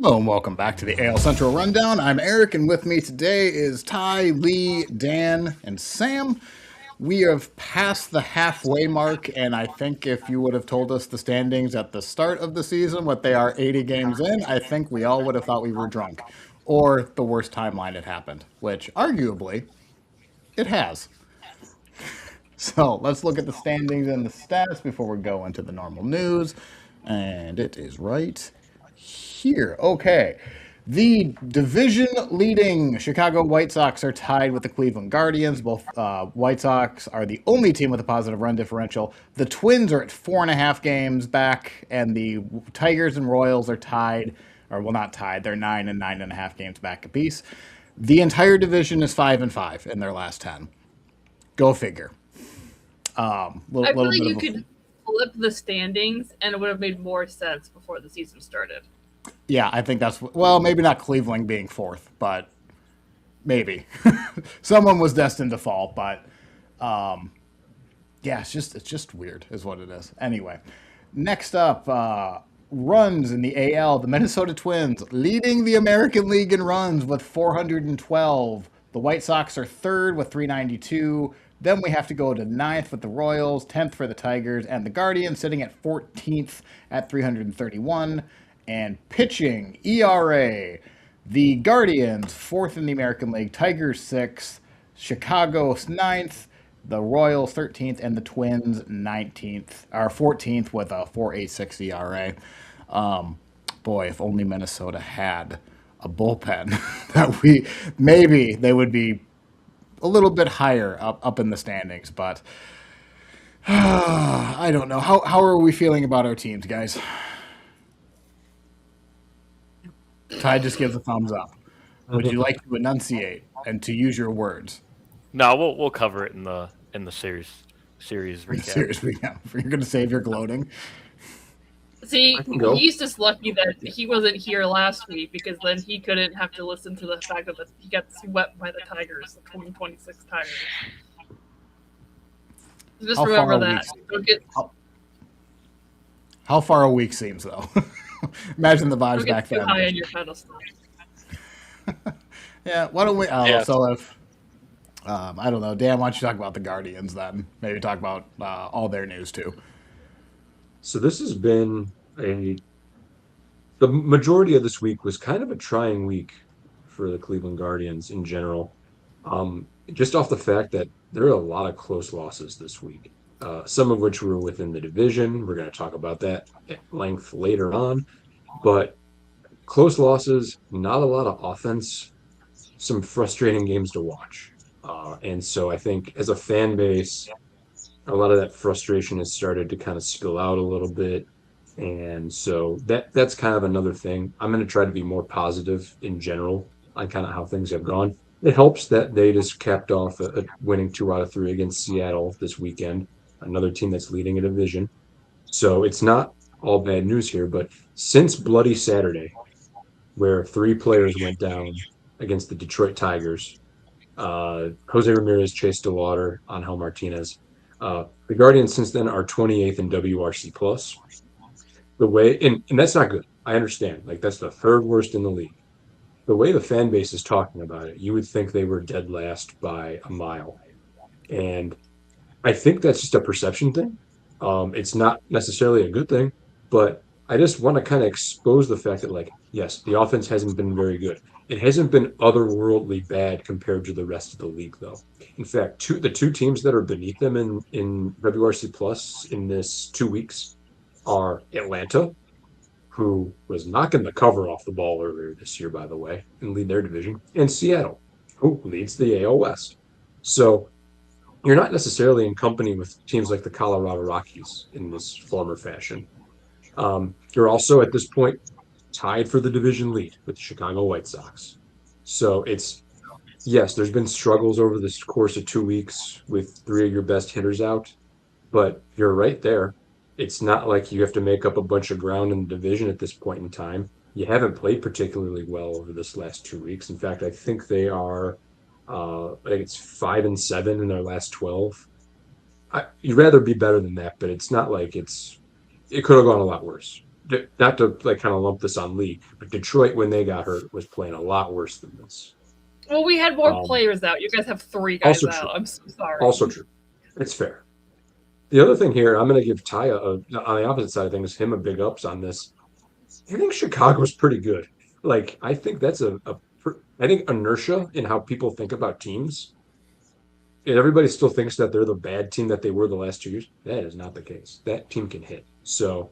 Hello and welcome back to the AL Central Rundown. I'm Eric, and with me today is Ty, Lee, Dan, and Sam. We have passed the halfway mark, and I think if you would have told us the standings at the start of the season, what they are 80 games in, I think we all would have thought we were drunk. Or the worst timeline had happened, which arguably it has. So let's look at the standings and the stats before we go into the normal news. And it is right here. Okay. The division leading Chicago White Sox are tied with the Cleveland Guardians. Both White Sox are the only team with a positive run differential. The Twins are at 4.5 games back, and the Tigers and Royals are tied, or well, not tied. They're 9 and 9.5 games back apiece. The entire division is 5-5 in their last 10. Go figure. I feel Little like bit you of a could flip the standings and it would have made more sense before the season started. yeah. I think that's well, maybe not Cleveland being fourth, but maybe someone was destined to fall. But yeah, it's just weird, is what it is. Anyway, next up, runs in the AL. The Minnesota Twins leading the American League in runs with 412. The White Sox are third with 392. Then we have to go to ninth with the Royals, 10th for the Tigers, and the Guardians sitting at 14th at 331. And pitching ERA, the Guardians fourth in the American League, Tigers sixth, Chicago's ninth, the Royals 13th, and the Twins 19th or 14th with a 4.86 ERA. Boy, if only Minnesota had a bullpen that we maybe they would be a little bit higher up in the standings, but I don't know. How are we feeling about our teams, guys? Ty just gives a thumbs up. Would you like to enunciate and to use your words? No, we'll cover it in the series recap. Seriously, yeah. You're going to save your gloating. See, I can go. he's just lucky that he wasn't here last week because then he couldn't have to listen to the fact that he got swept by the Tigers, the 2026 Tigers. Just How far remember a that. week? Don't get How far a week seems, though. Imagine the vibes don't get back too high then. on your pedestal. Yeah, why don't we? Yeah. So if I don't know, Dan, why don't you talk about the Guardians then? Maybe talk about all their news too. So this has been a the majority of this week was kind of a trying week for the Cleveland Guardians in general. Just off the fact that there are a lot of close losses this week, some of which were within the division. We're going to talk about that at length later on, but close losses, not a lot of offense, some frustrating games to watch. And so I think as a fan base, a lot of that frustration has started to kind of spill out a little bit. And so that's kind of another thing. I'm going to try to be more positive in general on kind of how things have gone. It helps that they just capped off a winning 2 out of 3 against Seattle this weekend, another team that's leading a division. So it's not all bad news here, but since Bloody Saturday, where 3 players went down against the Detroit Tigers, Jose Ramirez, Chase DeLauder, Angel Martinez. The Guardians since then are 28th in WRC plus. The way and that's not good. I understand. Like that's the third worst in the league. The way the fan base is talking about it, you would think they were dead last by a mile. And I think that's just a perception thing. It's not necessarily a good thing, but I just want to kind of expose the fact that, like, yes, the offense hasn't been very good. It hasn't been otherworldly bad compared to the rest of the league, though. In fact, the two teams that are beneath them in WRC Plus in this 2 weeks are Atlanta, who was knocking the cover off the ball earlier this year, by the way, and lead their division, and Seattle, who leads the AL West. So you're not necessarily in company with teams like the Colorado Rockies in this former fashion. You're also at this point tied for the division lead with the Chicago White Sox. So it's yes, there's been struggles over this course of 2 weeks with 3 of your best hitters out, but you're right there. It's not like you have to make up a bunch of ground in the division at this point in time. You haven't played particularly well over this last 2 weeks. In fact, I think I think it's 5-7 in their last 12. You'd rather be better than that, but it's not like it could have gone a lot worse. not to like kind of lump this on Lee, but Detroit when they got hurt was playing a lot worse than this. Well, we had more Um, players out. You guys have 3 guys Also out. true. I'm so sorry. Also true. It's fair. The other thing here, I'm going to give Taya on the opposite side of things, him a big ups on this. I think Chicago's pretty good. Like, I think that's I think inertia in how people think about teams. And everybody still thinks that they're the bad team that they were the last 2 years. That is not the case. That team can hit. So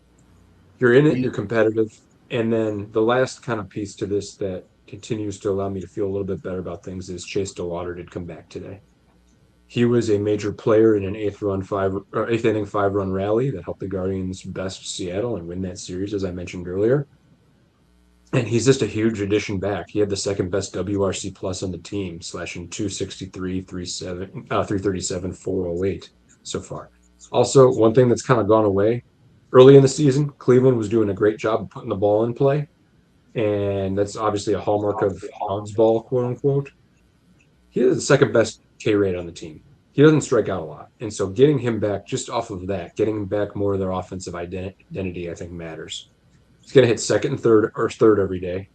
you're in it, you're competitive. And then the last kind of piece to this that continues to allow me to feel a little bit better about things is Chase DeLauder did come back today. He was a major player in an eighth inning 5 run rally that helped the Guardians best Seattle and win that series, as I mentioned earlier. And he's just a huge addition back. He had the second best WRC plus on the team, slashing 263, 337, 408 so far. Also, one thing that's kind of gone away early in the season, Cleveland was doing a great job of putting the ball in play. And that's obviously a hallmark of Hogs ball, quote unquote. He has the second best K rate on the team. He doesn't strike out a lot. And so getting him back just off of that, getting him back more of their offensive identity, I think matters. He's going to hit second and third every day.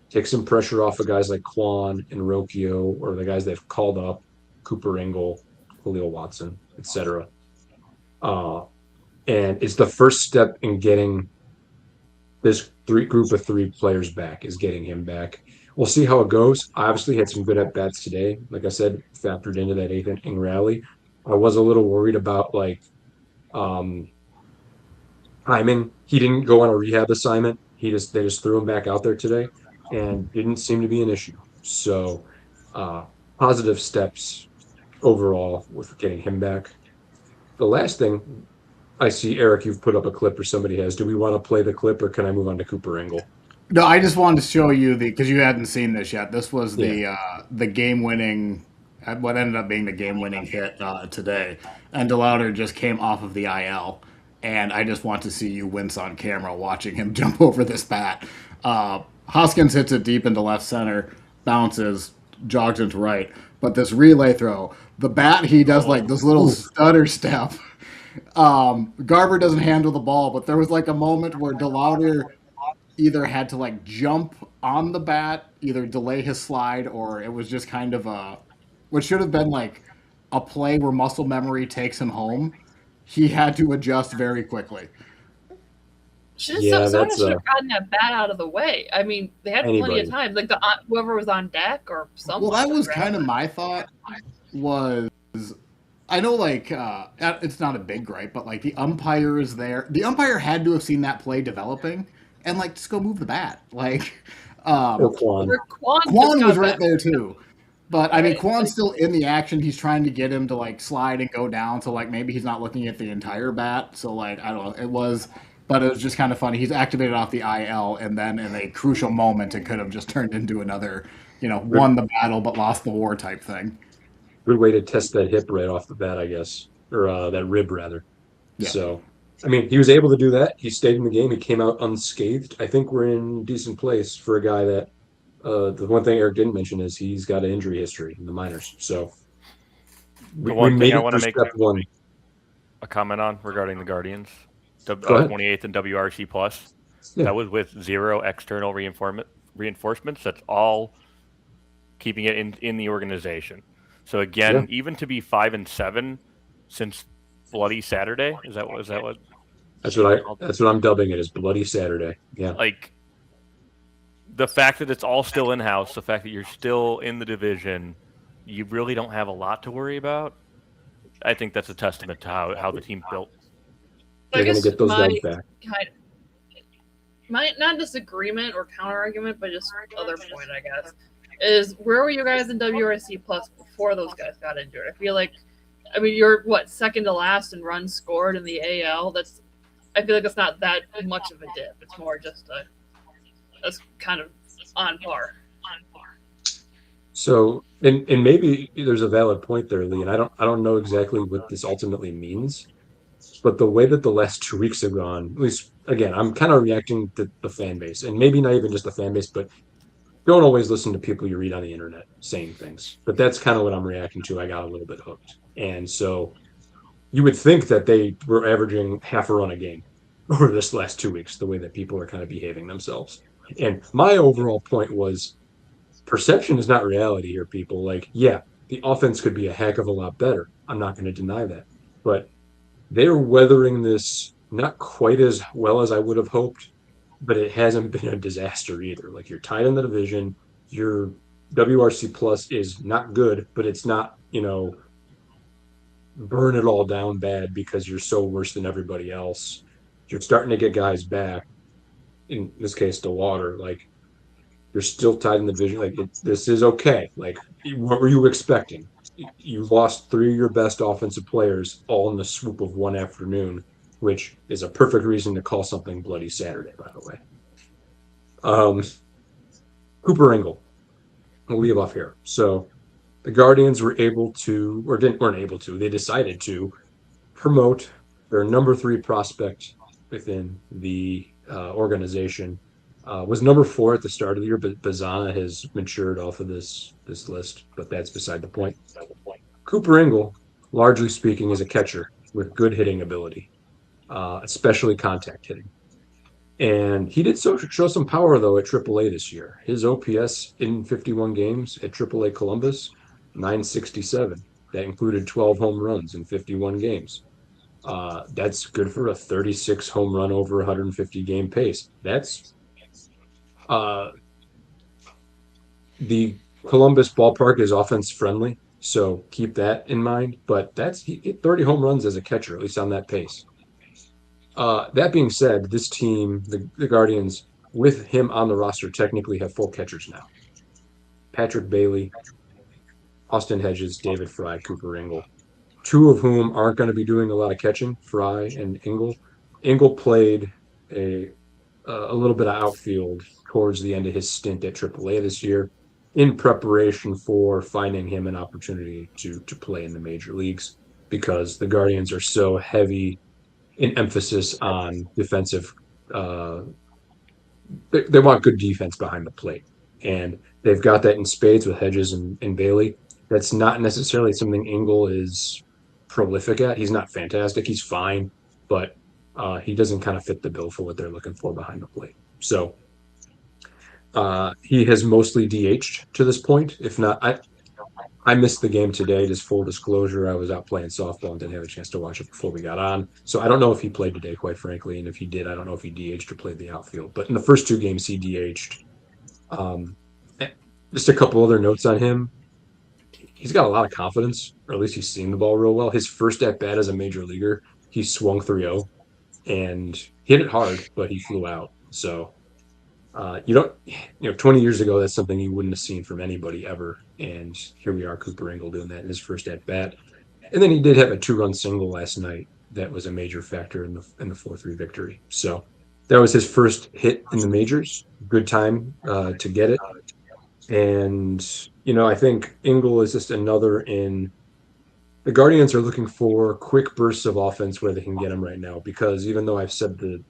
Take some pressure off of guys like Quan and Rocchio or the guys they've called up, Cooper Engel, Julio Watson, etc. And it's the first step in getting this group of 3 players back, is getting him back. We'll see how it goes. I obviously had some good at bats today. Like I said, factored into that 8th inning rally. I was a little worried about um, timing. He didn't go on a rehab assignment. They just threw him back out there today, and didn't seem to be an issue. So uh, positive steps overall with getting him back. The last thing I see, Eric, you've put up a clip or somebody has. Do we want to play the clip or can I move on to Cooper Engel? No, I just wanted to show you because you hadn't seen this yet. This was Yeah. the game winning, what ended up being the game winning hit today, and DeLauder just came off of the IL, and I just want to see you wince on camera watching him jump over this bat. Hoskins hits it deep into left center, bounces, jogs into right, but this relay throw, the bat he does like this little stutter step. Garver doesn't handle the ball, but there was like a moment where DeLauder either had to like jump on the bat, either delay his slide, or it was just kind of what should have been like a play where muscle memory takes him home. He had to adjust very quickly. Yeah, Someone that's should have gotten that bat out of the way. I mean, they had plenty anybody. of time. Like whoever was on deck or someone. Well, that was kind of my thought. Was I know like it's not a big gripe, but like the umpire is there. The umpire had to have seen that play developing and like just go move the bat. Like Or Quan. Quan was right there too. But I mean, Quan's still in the action. He's trying to get him to like slide and go down. So like maybe he's not looking at the entire bat. So like I don't know. But it was just kind of funny. He's activated off the IL, and then in a crucial moment, it could have just turned into another, won the battle but lost the war type thing. Good way to test that hip right off the bat, I guess, or that rib rather. Yeah. So, I mean, he was able to do that. He stayed in the game. He came out unscathed. I think we're in decent place for a guy that. The one thing Eric didn't mention is he's got an injury history in the minors. So The we one made thing I it want through to make step one. a comment on regarding the Guardians, Go ahead. 28th and WRC plus. Yeah. That was with 0 external reinforcements. That's all keeping it in the organization. So again, Yeah. even to be 5-7 since Bloody Saturday, is that what? That's what I'm dubbing it as Bloody Saturday. Yeah. Like the fact that it's all still in house, the fact that you're still in the division, you really don't have a lot to worry about. I think that's a testament to how the team's built. I They're going to guess get those my guys back. my not disagreement or counter argument, but just other point, I guess, is where were you guys in WRC plus before those guys got injured? I feel like, I mean, you're second to last in runs scored in the AL. I feel like it's not that much of a dip. It's more just that's kind of on par. So, and maybe there's a valid point there, Lee, and I don't know exactly what this ultimately means, but the way that the last 2 weeks have gone, at least again, I'm kind of reacting to the fan base, and maybe not even just the fan base, but don't always listen to people you read on the internet saying things. But that's kind of what I'm reacting to. I got a little bit hooked, and so you would think that they were averaging half a run a game, over this last 2 weeks, the way that people are kind of behaving themselves. And my overall point was perception is not reality here, people. Like, yeah, the offense could be a heck of a lot better. I'm not going to deny that. But they're weathering this not quite as well as I would have hoped, but it hasn't been a disaster either. Like, you're tied in the division. Your WRC plus is not good, but it's not, burn it all down bad because you're so worse than everybody else. You're starting to get guys back. In this case, the water. Like, you're still tied in the division. Like, this is okay. Like, what were you expecting? You lost three of your best offensive players all in the swoop of one afternoon, which is a perfect reason to call something Bloody Saturday, by the way. Um, Cooper Engel, we'll leave off here. So the Guardians were able to, or didn't weren't able to. They decided to promote their number three prospect within the organization. Was number four at the start of the year, but Bazana has matured off of this list, but that's beside the point. Cooper Engel, largely speaking, is a catcher with good hitting ability, especially contact hitting. And he did show some power though at AAA this year. His OPS in 51 games at AAA Columbus, 967. That included 12 home runs in 51 games. That's good for a 36 home run over 150 game pace. That's uh, the Columbus ballpark is offense friendly, so keep that in mind. But that's he hit 30 home runs as a catcher, at least on that pace. That being said, this team, the Guardians, with him on the roster, technically have full catchers now. Patrick Bailey, Austin Hedges, David Fry, Cooper Engel, two of whom aren't going to be doing a lot of catching. Fry and Engel. Engel played a a little bit of outfield towards the end of his stint at AAA this year in preparation for finding him an opportunity to play in the major leagues because the Guardians are so heavy in emphasis on defensive. Uh, they want good defense behind the plate, and they've got that in spades with Hedges and Bailey. That's not necessarily something Engel is prolific at. He's not fantastic. He's fine, but he doesn't kind of fit the bill for what they're looking for behind the plate. So he has mostly DH'd to this point. If not, I missed the game today. Just full disclosure, I was out playing softball and didn't have a chance to watch it before we got on. So I don't know if he played today, quite frankly. And if he did, I don't know if he DH'd or played the outfield. But in the first two games, he DH'd. Um, eh, just a couple other notes on him. He's got a lot of confidence, or at least he's seeing the ball real well. His first at bat as a major leaguer, he swung 3-0 and hit it hard, but he flew out. So you don't, 20 years ago, that's something you wouldn't have seen from anybody ever. And here we are, Cooper Engel doing that in his first at bat. And then he did have a 2-run single last night that was a major factor in the 4-3 victory. So that was his first hit in the majors. Good time to get it. And I think Engel is just another in. The Guardians are looking for quick bursts of offense where they can get them right now because even though I've said the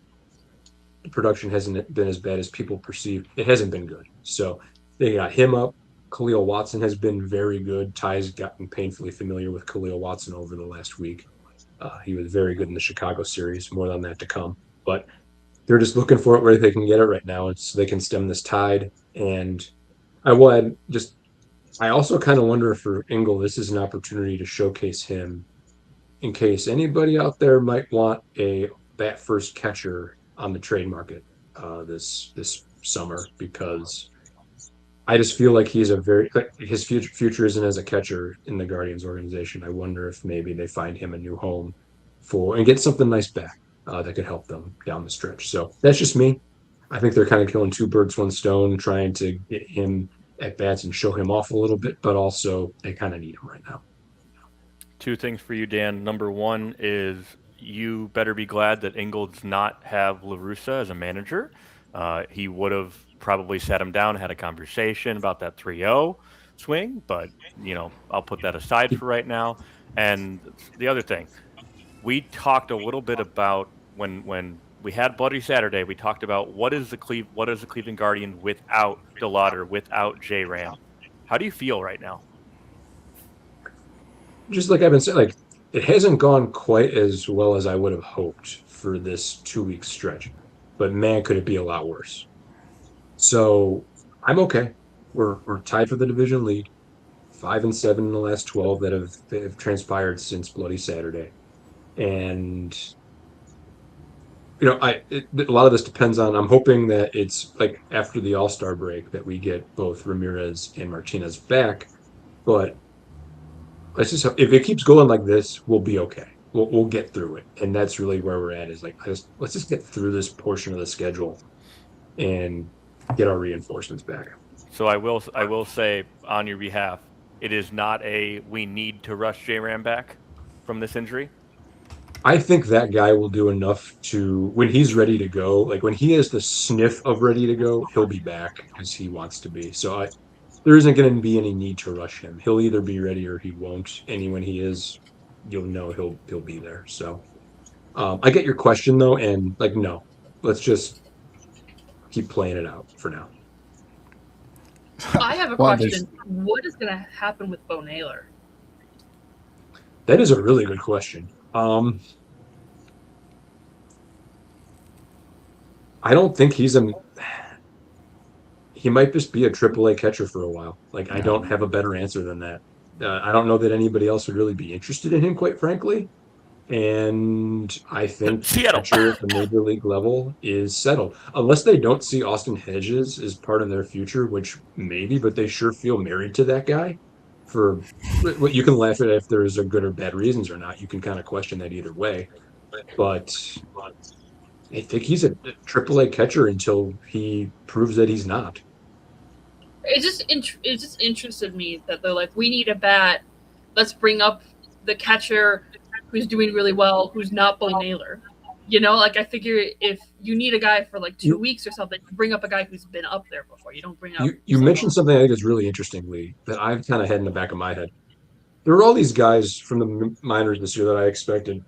production hasn't been as bad as people perceive. It hasn't been good. So they got him up. Khalil Watson has been very good. Ty's gotten painfully familiar with Khalil Watson over the last week. He was very good in the Chicago series. More on that to come. But they're just looking for it where they can get it right now. So they can stem this tide. And I would just, I also kind of wonder if for Engel, this is an opportunity to showcase him in case anybody out there might want a bat first catcher on the trade market this summer because I just feel like he's a very like his future isn't as a catcher in the Guardians organization. I wonder if maybe they find him a new home for and get something nice back that could help them down the stretch. So that's just me. I think they're kind of killing two birds, one stone, trying to get him at bats and show him off a little bit, but also they kind of need him right now. Two things for you, Dan. Number one is you better be glad that Engel does not have LaRussa as a manager. He would have probably sat him down, had a conversation about that 3-0 swing, but, I'll put that aside for right now. And the other thing, we talked a little bit about when we had Bloody Saturday, we talked about what is the Cleveland Guardians without DeLauder, without J Ram. How do you feel right now? Just like I've been saying, like it hasn't gone quite as well as I would have hoped for this 2 week stretch. But man, could it be a lot worse. So I'm okay. We're tied for the division lead, 5-7 in the last 12 that have transpired since Bloody Saturday. And a lot of this depends on. I'm hoping that it's like after the All-Star break that we get both Ramirez and Martinez back. But if it keeps going like this, we'll be okay. We'll get through it, and that's really where we're at. Is like let's just get through this portion of the schedule and get our reinforcements back. So I will say on your behalf, it is not a we need to rush J-Ram back from this injury. I think that guy will do enough to when he's ready to go. Like when he has the sniff of ready to go, he'll be back as he wants to be. There isn't going to be any need to rush him. He'll either be ready or he won't. And when he is, you'll know he'll be there. So I get your question though, and like no, let's just keep playing it out for now. I have a Well, question. What is going to happen with Bo Naylor? That is a really good question. I don't think he might just be a AAA catcher for a while. Like I don't have a better answer than that. I don't know that anybody else would really be interested in him, quite frankly. And I think Seattle. catcher at the major league level is settled. Unless they don't see Austin Hedges as part of their future, which maybe, but they sure feel married to that guy. For what you can laugh at if there's a good or bad reasons or not. You can kind of question that either way. But I think he's a AAA catcher until he proves that he's not. It just interested me that they're like, we need a bat. Let's bring up the catcher who's doing really well, who's not Bo Naylor. You know, like I figure if you need a guy for like 2 weeks or something, you bring up a guy who's been up there before. You don't bring up. You mentioned something I think is really interesting, Lee, that I've kind of had in the back of my head. There were all these guys from the minors this year that I expected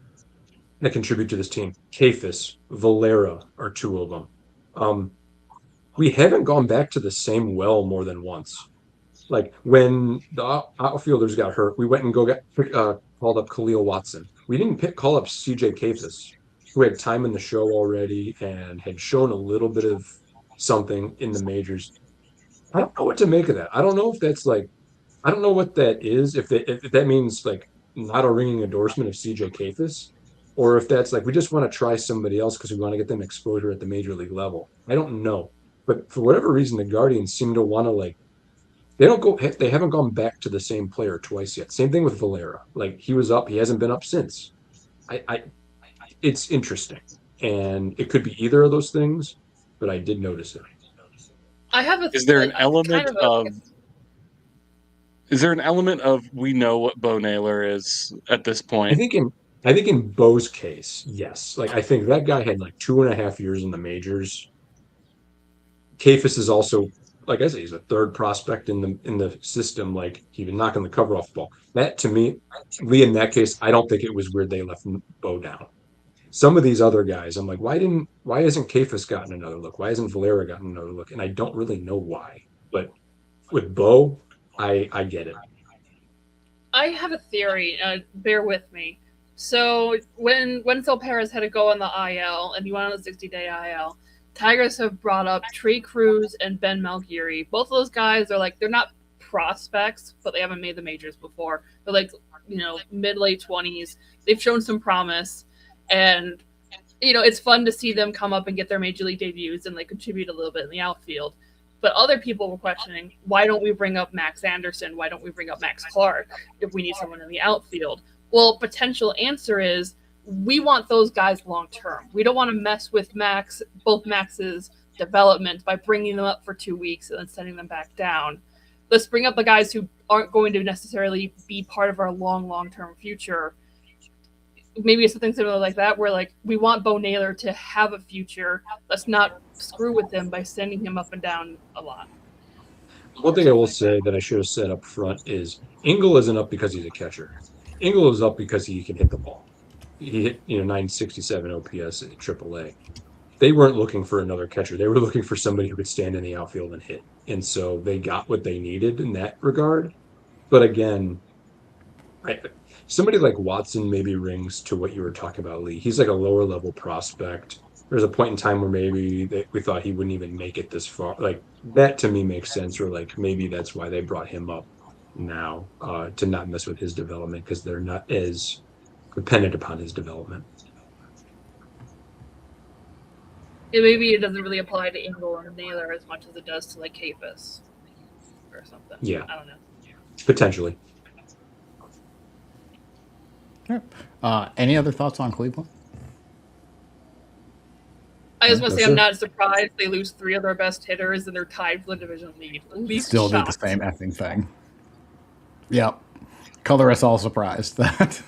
that contribute to this team. Kafis, Valera are two of them. We haven't gone back to the same well more than once. Like when the outfielders got hurt, we went and called up Khalil Watson. We didn't call up CJ Kafis, who had time in the show already and had shown a little bit of something in the majors. I don't know what to make of that. I don't know if that's like, I don't know what that is. If that means like not a ringing endorsement of CJ Kafis, or if that's like we just want to try somebody else because we want to get them exposure at the major league level. I don't know, but for whatever reason, the Guardians seem to want to like they haven't gone back to the same player twice yet. Same thing with Valera. Like he was up, he hasn't been up since. I it's interesting, and it could be either of those things, but I did notice it. I have a. Is there an kind element of a- is there an element of we know what Bo Naylor is at this I point? think in Bo's case, yes. Like I think that guy had like 2.5 years in the majors. Kafis is also, like I say, he's a third prospect in the system. Like he was knocking the cover off the ball. That to me, Lee, in that case, I don't think it was weird they left Bo down. Some of these other guys, I'm like, why hasn't Kafis gotten another look? Why hasn't Valera gotten another look? And I don't really know why. But with Bo, I get it. I have a theory. Bear with me. So when Phil Perez had to go on the IL and he went on the 60-day IL, Tigers have brought up Trey Cruz and Ben Malguiri. Both of those guys are like they're not prospects, but they haven't made the majors before. They're like mid late 20s. They've shown some promise, and it's fun to see them come up and get their major league debuts and they contribute a little bit in the outfield. But other people were questioning, why don't we bring up Max Anderson? Why don't we bring up Max Clark if we need someone in the outfield? Well, potential answer is we want those guys long term. We don't want to mess with both Max's development by bringing them up for 2 weeks and then sending them back down. Let's bring up the guys who aren't going to necessarily be part of our long-term future. Maybe it's something similar like that, where like we want Bo Naylor to have a future. Let's not screw with him by sending him up and down a lot. One thing I will say that I should have said up front is Engel isn't up because he's a catcher. Engel is up because he can hit the ball. He hit 967 OPS at AAA. They weren't looking for another catcher. They were looking for somebody who could stand in the outfield and hit. And so they got what they needed in that regard. But again, somebody like Watson maybe rings to what you were talking about, Lee. He's like a lower level prospect. There's a point in time where maybe we thought he wouldn't even make it this far. Like that to me makes sense. Or like maybe that's why they brought him up now to not mess with his development because they're not as dependent upon his development. Maybe it doesn't really apply to Ingle and Naylor as much as it does to like Capus or something. Yeah, I don't know. potentially. Any other thoughts on Cleveland? I just want to say sure. I'm not surprised they lose 3 of their best hitters and they're tied for the division lead. At least Still do the shocked. same effing thing. Yep. Color us all surprised that.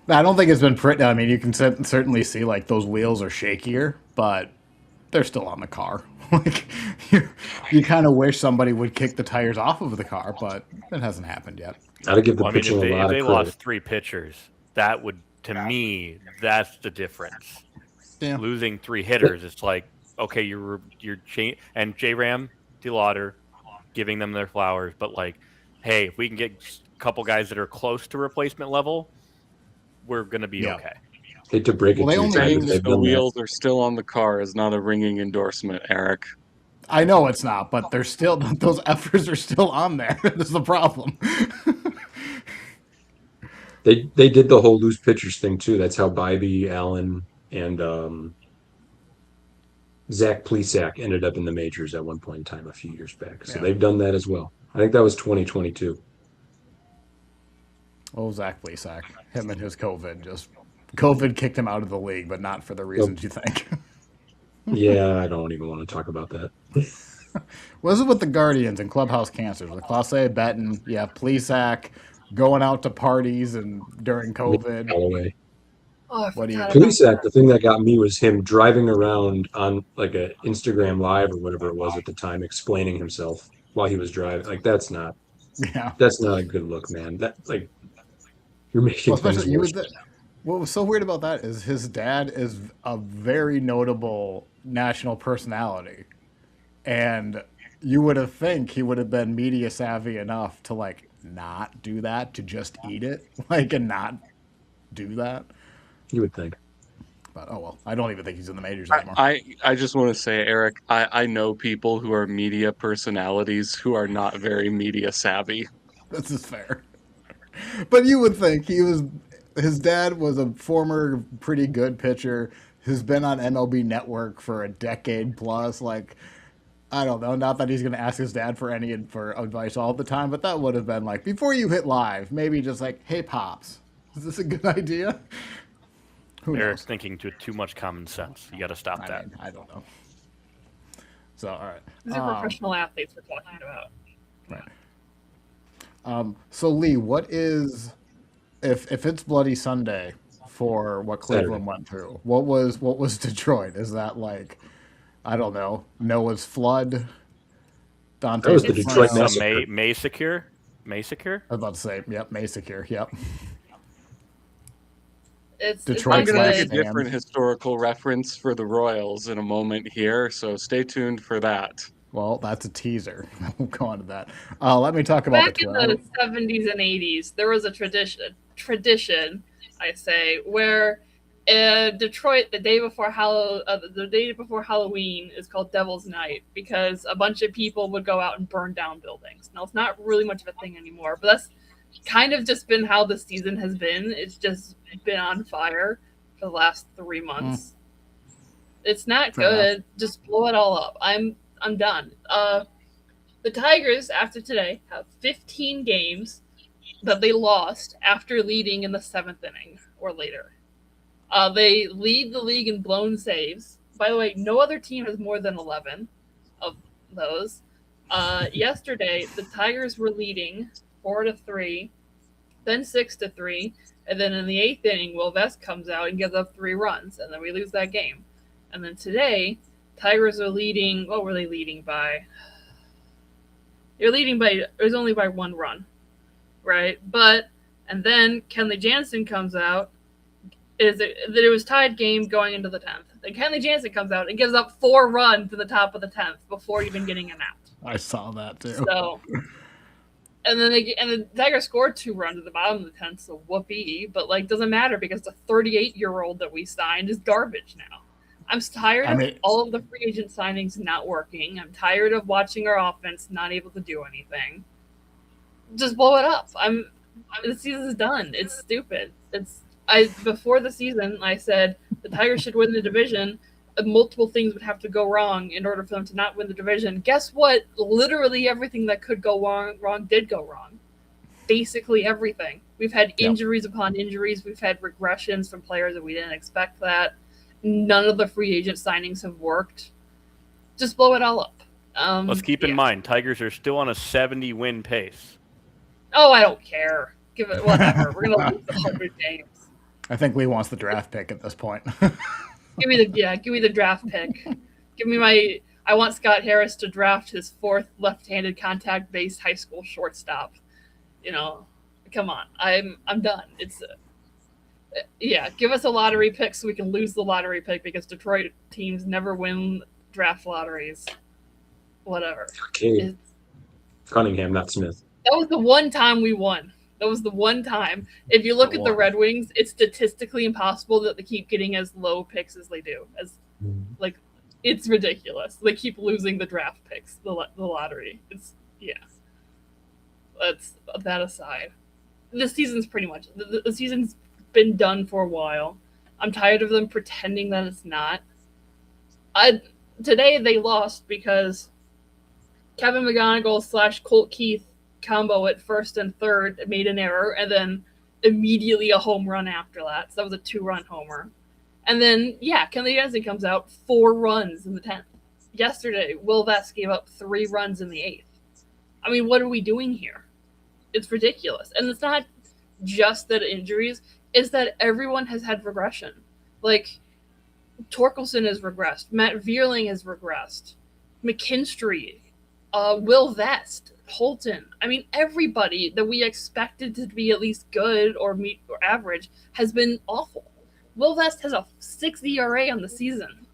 I don't think it's been pretty. I mean, you can certainly see like those wheels are shakier, but they're still on the car. Like you kind of wish somebody would kick the tires off of the car, but it hasn't happened yet. Gotta give the Well, I mean, pitching if a they, lot if they of credit. lost 3 pitchers, that would, to me, that's the difference. Yeah. Losing 3 hitters, it's like, okay, you're and J Ram, DeLauder, giving them their flowers, but like, hey, if we can get a couple guys that are close to replacement level, we're gonna be Yeah. okay. Hate to break Well, it they to you, only Ty, named but Saying they've the done that. wheels are still on the car is not a ringing endorsement, Eric. I know it's not, but they're still those efforts are still on there. That's the problem. They did the whole loose pitchers thing too. That's how Bybee, Allen, and Zach Plesac ended up in the majors at one point in time a few years back. So Yeah. they've done that as well. I think that was 2022. Oh, Zach Plesac, him and his COVID kicked him out of the league, but not for the reasons you think. Yeah, I don't even want to talk about that. What is it with the Guardians and clubhouse cancers? With Clase, Betton, you have Plesac going out to parties and during COVID. Callaway. Oh, I What do you forgot think? about Plesac, that. the thing that got me was him driving around on like a Instagram live or whatever it was at the time, explaining himself while he was driving. Like that's not Yeah. a good look, man. That like you're making Well, things especially you worse. would. What was so weird about that is his dad is a very notable national personality, and you would have think he would have been media savvy enough to like not do that, to just eat it, like, and not do that. You would think. But oh well, I don't even think he's in the majors anymore. I just want to say, Eric, I know people who are media personalities who are not very media savvy. This is fair. But you would think his dad was a former pretty good pitcher who's been on MLB Network for a decade plus. Like, I don't know, not that he's going to ask his dad for advice all the time, but that would have been like, before you hit live, maybe just like, hey, Pops, is this a good idea? Who Eric's knows? thinking too much common sense. You got to stop that. I don't know. So, all right. These are professional athletes we're talking about. Right. So Lee, what is if it's Bloody Sunday for what Cleveland went through? What was Detroit? Is that like, I don't know, Noah's flood? Dante. That was the It's Detroit like massacre. Massacre? I was about to say, yep, Massacre, yep. It's Detroit I'm not going to make a Stand. good. different historical reference for the Royals in a moment here, so stay tuned for that. Well, that's a teaser. We'll go on to that. Let me talk about Back the in 12. the 70s and 80s, there was a tradition, I say, where Detroit the day before Halloween is called Devil's Night because a bunch of people would go out and burn down buildings. Now it's not really much of a thing anymore, but that's kind of just been how the season has been. It's just been on fire for the last 3 months. It's not Fair good. Just blow it all up. I'm done. The Tigers, after today, have 15 games that they lost after leading in the 7th inning or later. They lead the league in blown saves. By the way, no other team has more than 11 of those. Yesterday, the Tigers were leading 4-3, then 6-3, and then in the 8th inning, Will Vest comes out and gives up 3 runs, and then we lose that game. And then today, Tigers are leading. What were they leading by? They're leading by. It was only by 1 run, right? And then Kenley Jansen comes out. It was tied game going into the 10th. Then Kenley Jansen comes out and gives up 4 runs in the top of the 10th before even getting an out. I saw that too. So And then the Tigers scored 2 runs at the bottom of the 10th, so whoopee. But like, doesn't matter because the 38-year-old that we signed is garbage now. I'm tired I of mean, all of the free agent signings not working. I'm tired of watching our offense not able to do anything. Just blow it up. The season's done. It's stupid. Before the season I said the Tigers should win the division. Multiple things would have to go wrong in order for them to not win the division. Guess what? Literally everything that could go wrong did go wrong. Basically everything. We've had injuries upon injuries. We've had regressions from players that we didn't expect that. None of the free agent signings have worked. Just blow it all up. Let's keep in mind, Tigers are still on a 70-win pace. Oh, I don't care. Give it whatever. We're gonna lose 100 games. I think Lee wants the draft pick at this point. Give me the draft pick. I want Scott Harris to draft his 4th left-handed contact-based high school shortstop. Come on. I'm done. Give us a lottery pick so we can lose the lottery pick because Detroit teams never win draft lotteries. Whatever. Okay. Cunningham, not Smith. That was the one time we won. That was the one time. If you look at the Red Wings, it's statistically impossible that they keep getting as low picks as they do. It's ridiculous. They keep losing the draft picks, the lottery. That's that aside. The season's pretty much the season's been done for a while. I'm tired of them pretending that it's not. Today they lost because Kevin McGonigal / Colt Keith combo at first and third made an error, and then immediately a home run after that. So that was a 2-run homer. And then, Kenley Jensen comes out 4 runs in the 10th. Yesterday, Will Vest gave up 3 runs in the 8th. I mean, what are we doing here? It's ridiculous. And it's not just that injuries, it's that everyone has had regression. Like, Torkelson has regressed. Matt Vierling has regressed. McKinstry, Will Vest, Holton. I mean, everybody that we expected to be at least good or meet or average has been awful. Will Vest has a 6 ERA on the season.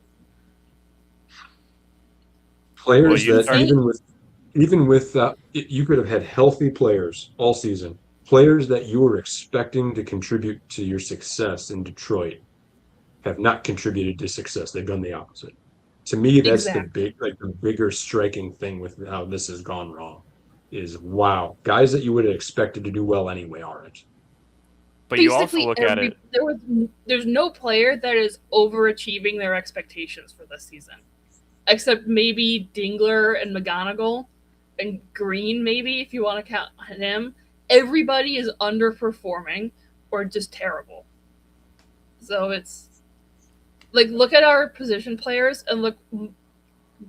Players that even with you could have had healthy players all season. Players that you were expecting to contribute to your success in Detroit have not contributed to success. They've done the opposite. To me, that's the bigger striking thing with how this has gone wrong. Is wow, guys that you would have expected to do well anyway aren't. But you also look at it. There's no player that is overachieving their expectations for this season, except maybe Dingler and McGonigal and Green, maybe if you want to count him. Everybody is underperforming or just terrible. So it's like, look at our position players and look,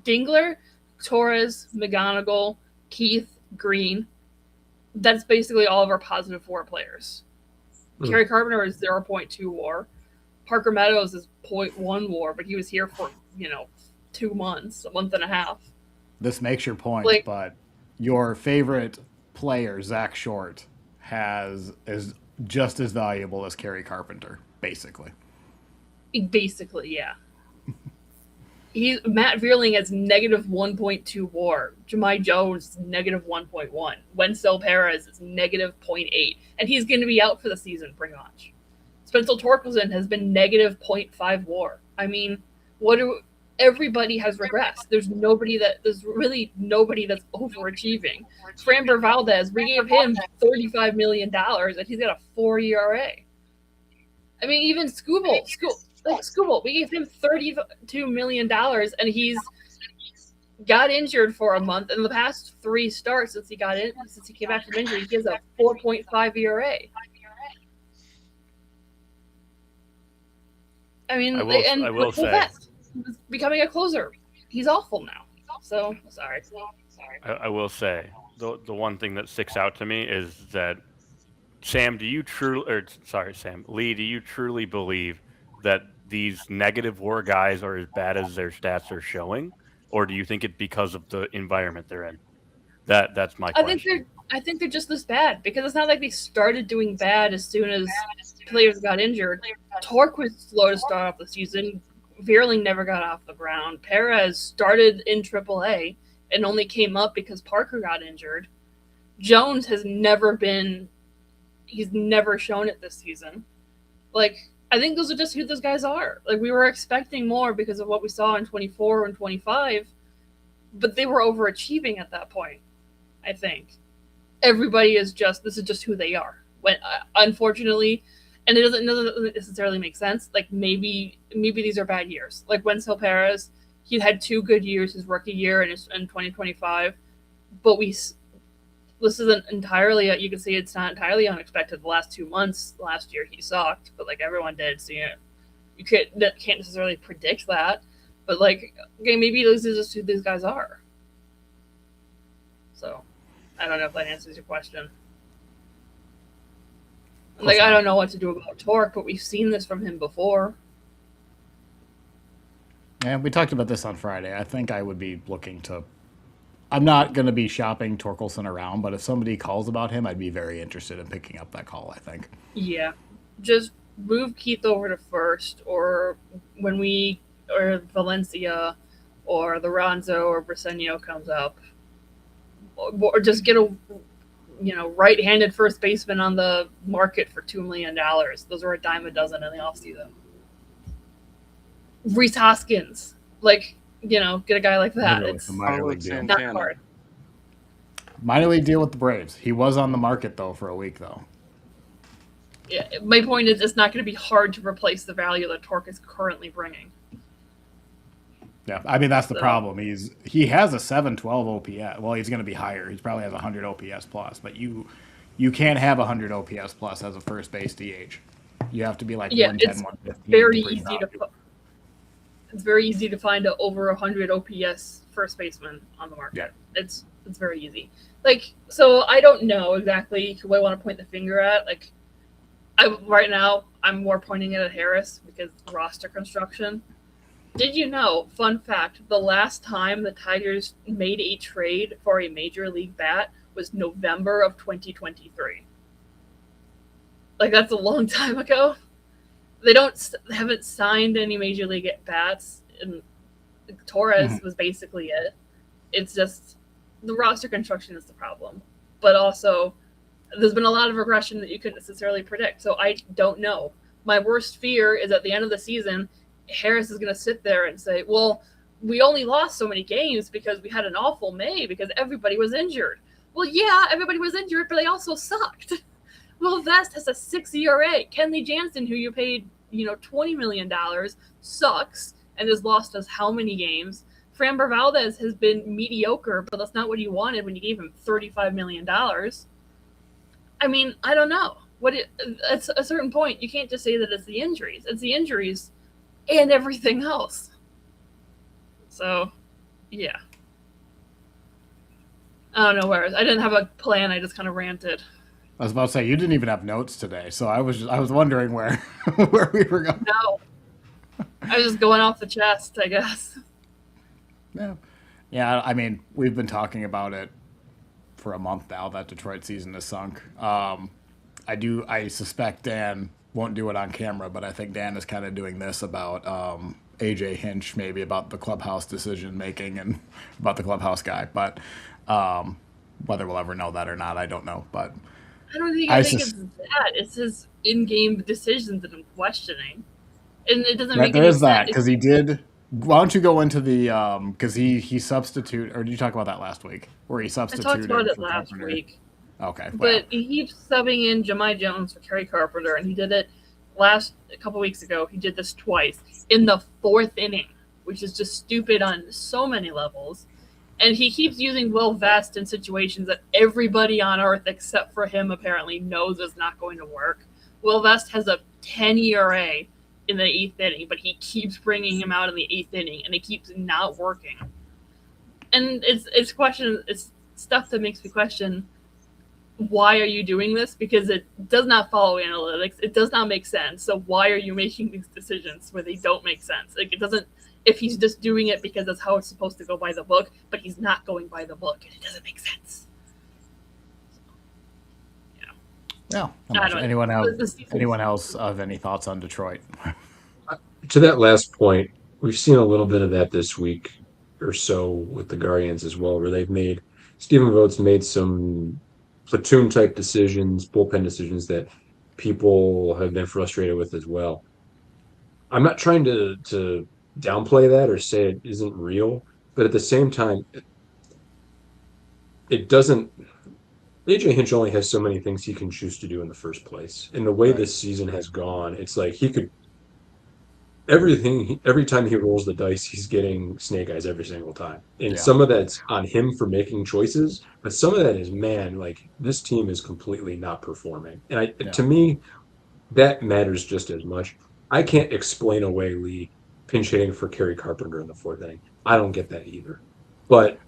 Dingler, Torres, McGonigal, Keith, Green. That's basically all of our positive 4 players. Kerry Carpenter is 0.2 WAR. Parker Meadows is 0.1 WAR, but he was here for 2 months, a month and a half. This makes your point, but your favorite player, Zach Short, is just as valuable as Kerry Carpenter, basically. Basically, yeah. Matt Vierling has negative 1.2 WAR. Jahmai Jones is negative 1.1. Wenzel Perez is negative 0.8. And he's going to be out for the season, pretty much. Spencer Torkelson has been negative 0.5 WAR. I mean, everybody has regressed. There's really nobody that's overachieving. Framber Valdez, we gave him $35 million, and he's got a 4 ERA. I mean, even Skubal, we gave him $32 million, and he's got injured for a month. In the past 3 starts since he came back from injury, he gives a 4.5 ERA. I mean, I will say, he's becoming a closer. He's awful now. So sorry. I will say the one thing that sticks out to me is that Lee, do you truly believe that these negative WAR guys are as bad as their stats are showing, or do you think it's because of the environment they're in? That's my question. I think they're just this bad because it's not like they started doing bad as soon as players got injured. Torque was slow to start off the season. Vierling never got off the ground. Perez started in AAA and only came up because Parker got injured. Jones has never been. He's never shown it this season. Like, I think those are just who those guys are. Like, we were expecting more because of what we saw in 24 and 25, but they were overachieving at that point. I think everybody is just this is just who they are. When unfortunately, and it doesn't necessarily make sense. Like maybe these are bad years. Like Wenzel Perez, he had 2 good years his rookie year and in 2025, but this isn't entirely. You can see it's not entirely unexpected. The last 2 months last year he sucked, but like everyone did. So you can't necessarily predict that. But like, okay, maybe this is just who these guys are. So I don't know if that answers your question. Like, I don't know what to do about Torque, but we've seen this from him before. Yeah, we talked about this on Friday. I think I would be looking to. I'm not going to be shopping Torkelson around, but if somebody calls about him, I'd be very interested in picking up that call, I think. Yeah. Just move Keith over to first, or or Valencia, or the Ronzo or Briseño comes up. Or just get a right-handed first baseman on the market for $2 million. Those are a dime a dozen in the offseason. Rhys Hoskins, get a guy like that. It's minor league deal. Not hard. Minor league deal with the Braves. He was on the market though for a week though. Yeah, my point is, it's not going to be hard to replace the value that Torque is currently bringing. Yeah, I mean that's the problem. He has a 712 OPS. Well, he's going to be higher. He probably has 100 OPS plus, but you can't have 100 OPS plus as a first base DH. You have to be like 110, it's 115. Very easy to. It's very easy to find a over 100 OPS first baseman on the market. Yeah. It's very easy. So I don't know exactly who I want to point the finger at. Right now I'm more pointing it at Harris because roster construction. Did you know, fun fact, the last time the Tigers made a trade for a major league bat was November of 2023. That's a long time ago. They haven't signed any major league bats, and Torres was basically it. It's just the roster construction is the problem. But also, there's been a lot of regression that you couldn't necessarily predict. So I don't know. My worst fear is at the end of the season, Harris is going to sit there and say, well, we only lost so many games because we had an awful May because everybody was injured. Well, yeah, everybody was injured, but they also sucked. Will Vest has a 6 ERA. Kenley Jansen, who you paid, $20 million, sucks and has lost us how many games? Framber Valdez has been mediocre, but that's not what you wanted when you gave him $35 million. I mean, I don't know. At a certain point, you can't just say that it's the injuries. It's the injuries and everything else. So, yeah. I don't know where. I didn't have a plan. I just kind of ranted. I was about to say, you didn't even have notes today, so I was wondering where we were going. No. I was just going off the chest, I guess. Yeah, I mean, we've been talking about it for a month now, that Detroit season is sunk. I suspect Dan won't do it on camera, but I think Dan is kind of doing this about AJ Hinch, maybe about the clubhouse decision making and about the clubhouse guy. But whether we'll ever know that or not, I don't know. But I don't think it's that. It's his in-game decisions that I'm questioning, and it doesn't make any sense. There's that because he did. Why don't you go into the because he substitute, or did you talk about that last week where he substituted? I talked about it last week. Okay, but he keeps subbing in Jahmai Jones for Kerry Carpenter, and he did it a couple weeks ago. He did this twice in the 4th inning, which is just stupid on so many levels. And he keeps using Will Vest in situations that everybody on earth except for him apparently knows is not going to work. Will Vest has a 10 ERA in the 8th inning, but he keeps bringing him out in the 8th inning, and it keeps not working. And it's stuff that makes me question, why are you doing this? Because it does not follow analytics. It does not make sense. So why are you making these decisions where they don't make sense? It doesn't. If he's just doing it because that's how it's supposed to go by the book, but he's not going by the book, and it doesn't make sense. Yeah. Anyone else have any thoughts on Detroit? To that last point, we've seen a little bit of that this week or so with the Guardians as well, where Stephen Vogt's made some platoon type decisions, bullpen decisions that people have been frustrated with as well. I'm not trying to downplay that or say it isn't real, but at the same time, it doesn't. AJ Hinch only has so many things he can choose to do in the first place. And the way Right. this season has gone, it's like he could everything every time he rolls the dice, he's getting snake eyes every single time. And Yeah. some of that's on him for making choices, but some of that is, man, like this team is completely not performing. And Yeah. to me, that matters just as much. I can't explain away Lee pinch hitting for Kerry Carpenter in the fourth inning. I don't get that either. But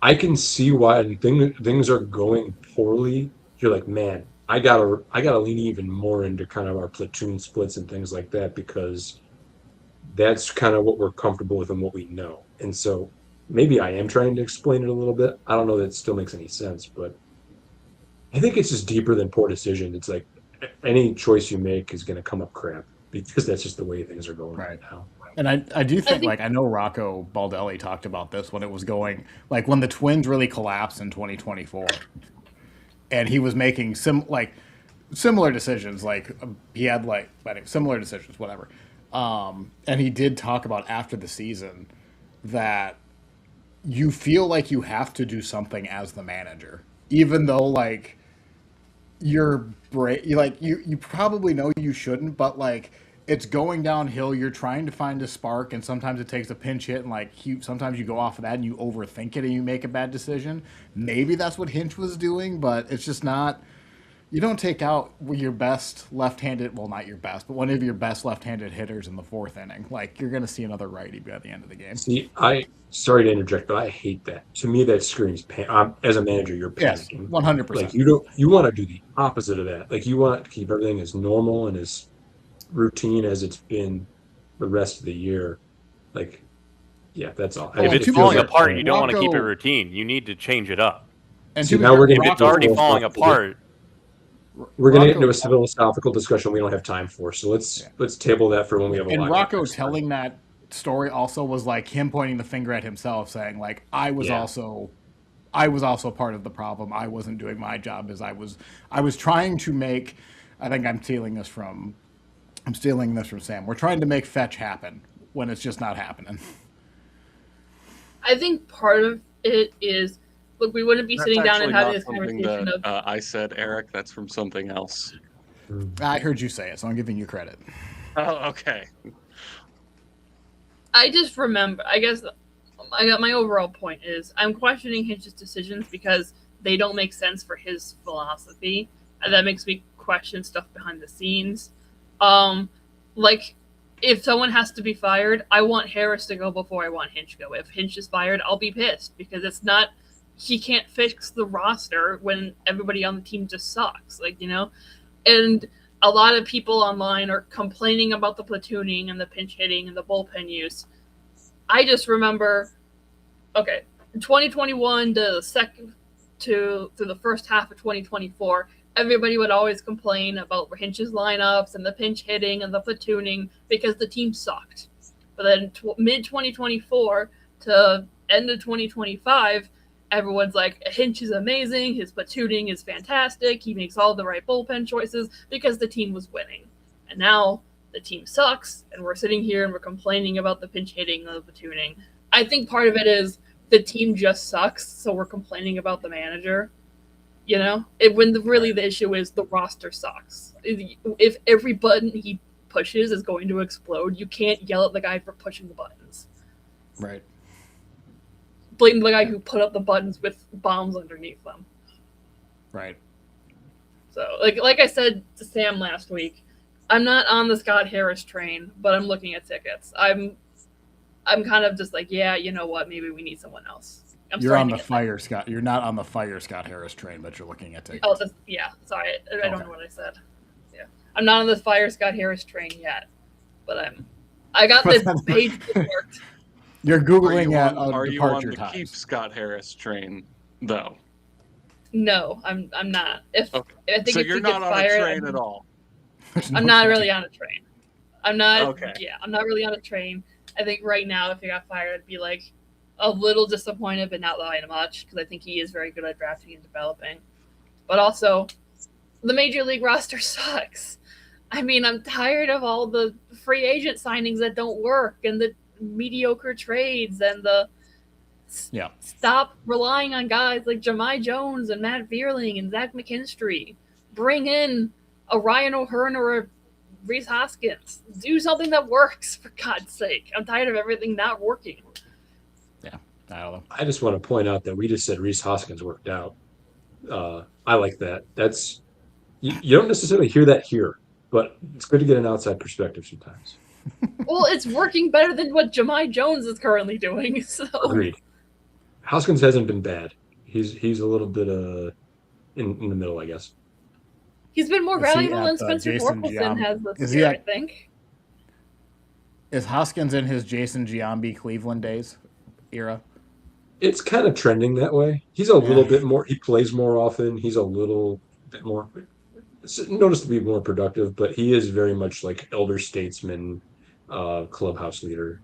I can see why when things are going poorly. You're like, man, I gotta lean even more into kind of our platoon splits and things like that because that's kind of what we're comfortable with and what we know. And so maybe I am trying to explain it a little bit. I don't know that it still makes any sense, but I think it's just deeper than poor decision. It's like any choice you make is going to come up crap because that's just the way things are going right Right. now. And I do I think, think like, I know Rocco Baldelli talked about this when it was going, like, when the Twins really collapsed in 2024, and he was making similar decisions. Like, he had, like, anyway, similar decisions, whatever. And he did talk about after the season that you feel like you have to do something as the manager, even though, like, you probably know you shouldn't, but like it's going downhill. You're trying to find a spark, and sometimes it takes a pinch hit, and like sometimes you go off of that and you overthink it and you make a bad decision. Maybe that's what Hinch was doing, but it's just not. You don't take out your best left-handed, well, not your best, but one of your best left-handed hitters in the fourth inning. Like you're going to see another righty by the end of the game. See, I sorry to interject, but I hate that. To me, that screams as a manager, you're Yes, panicking. Like 100%. you want to do the opposite of that. Like you want to keep everything as normal and as routine as it's been the rest of the year. Like, yeah, that's all. If Well, it's to It be feels falling like fair, apart, you don't want to keep it Rocco, routine. You need to change it up. and see to be now fair, we're getting If it's into a already falling philosophical apart, we're going to get Rocco into a philosophical discussion we don't have time for. So yeah. let's table that for when we have a And live one Rocco next time. telling that story also was like him pointing the finger at himself, saying like Yeah. I was also part of the problem. I wasn't doing my job as I was trying to make. I think I'm stealing this from Sam. We're trying to make fetch happen when it's just not happening. I think part of it is look, we wouldn't be That's sitting down and actually having not this something conversation that of I said, Eric. That's from something else. I heard you say it, so I'm giving you credit. Oh, okay. I just remember I guess I got my overall point is I'm questioning Hinch's decisions because they don't make sense for his philosophy. And that makes me question stuff behind the scenes. Um like if someone has to be fired, I want Harris to go before I want Hinch to go. If Hinch is fired, I'll be pissed because it's not he can't fix the roster when everybody on the team just sucks. Like, you know? And a lot of people online are complaining about the platooning and the pinch hitting and the bullpen use. I just remember, okay, 2021 to the second to the first half of 2024, everybody would always complain about Hinch's lineups and the pinch hitting and the platooning because the team sucked. But then mid 2024 to end of 2025, everyone's like, Hinch is amazing, his platooning is fantastic, he makes all the right bullpen choices because the team was winning. And now the team sucks, and we're sitting here and we're complaining about the pinch hitting and the platooning. I think part of it is the team just sucks, so we're complaining about the manager. You know, when really the issue is the roster sucks. If every button he pushes is going to explode, you can't yell at the guy for pushing the buttons. Right. Blame the guy who put up the buttons with bombs underneath them. Right. So, like I said to Sam last week, I'm not on the Scott Harris train, but I'm looking at tickets. I'm kind of just like, yeah, you know what? Maybe we need someone else. You're on the fire, Scott. You're not on the fire Scott Harris train, but you're looking at tickets. Oh, yeah. Sorry, I don't know what I said. Yeah, I'm not on the fire Scott Harris train yet, but I got the page that worked. You're googling Are you on departure the times. keep Scott Harris train though? No, I'm not. If Okay. I think So if you're he gets not on fired, a train at all. I'm not really on a train. I'm not. Okay. Yeah, I'm not really on a train. I think right now, if he got fired, I'd be like a little disappointed, but not that much because I think he is very good at drafting and developing. but also the major league roster sucks. I mean, I'm tired of all the free agent signings that don't work and the mediocre trades and the Yeah. stop relying on guys like Jahmai Jones and Matt Vierling and Zach McKinstry. Bring in a Ryan O'Hearn or a Reese Hoskins. Do something that works, for God's sake. I'm tired of everything not working. Yeah. I don't know. I just want to point out that we just said Reese Hoskins worked out. I like that. That's you don't necessarily hear that here, but it's good to get an outside perspective sometimes. Well, it's working better than what Jahmai Jones is currently doing. So Agreed. Hoskins hasn't been bad. He's a little bit in the middle, I guess. he's been more Is he valuable at than the Spencer Jason Torkelson Giambi? has this Is he year, I at? think. Is Hoskins in his Jason Giambi Cleveland days era? It's kind of trending that way. He's a Yeah. little bit more. He plays more often. He's a little bit more noticed to be more productive, but he is very much like elder statesman, clubhouse leader.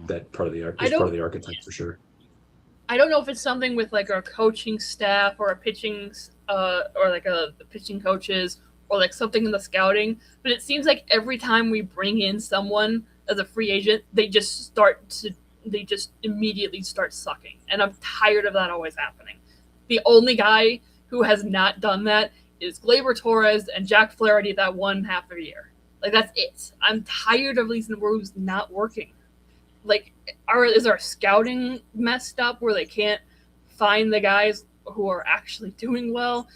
That part of the I is part of don't the archetype for sure. I don't know if it's something with like our coaching staff or a pitching or like the pitching coaches or like something in the scouting, but it seems like every time we bring in someone as a free agent, they just immediately start sucking. And I'm tired of that always happening. The only guy who has not done that is Gleyber Torres and Jack Flaherty that one half of the year. Like that's it. I'm tired of these moves not working. Like is our scouting messed up where they can't find the guys who are actually doing well?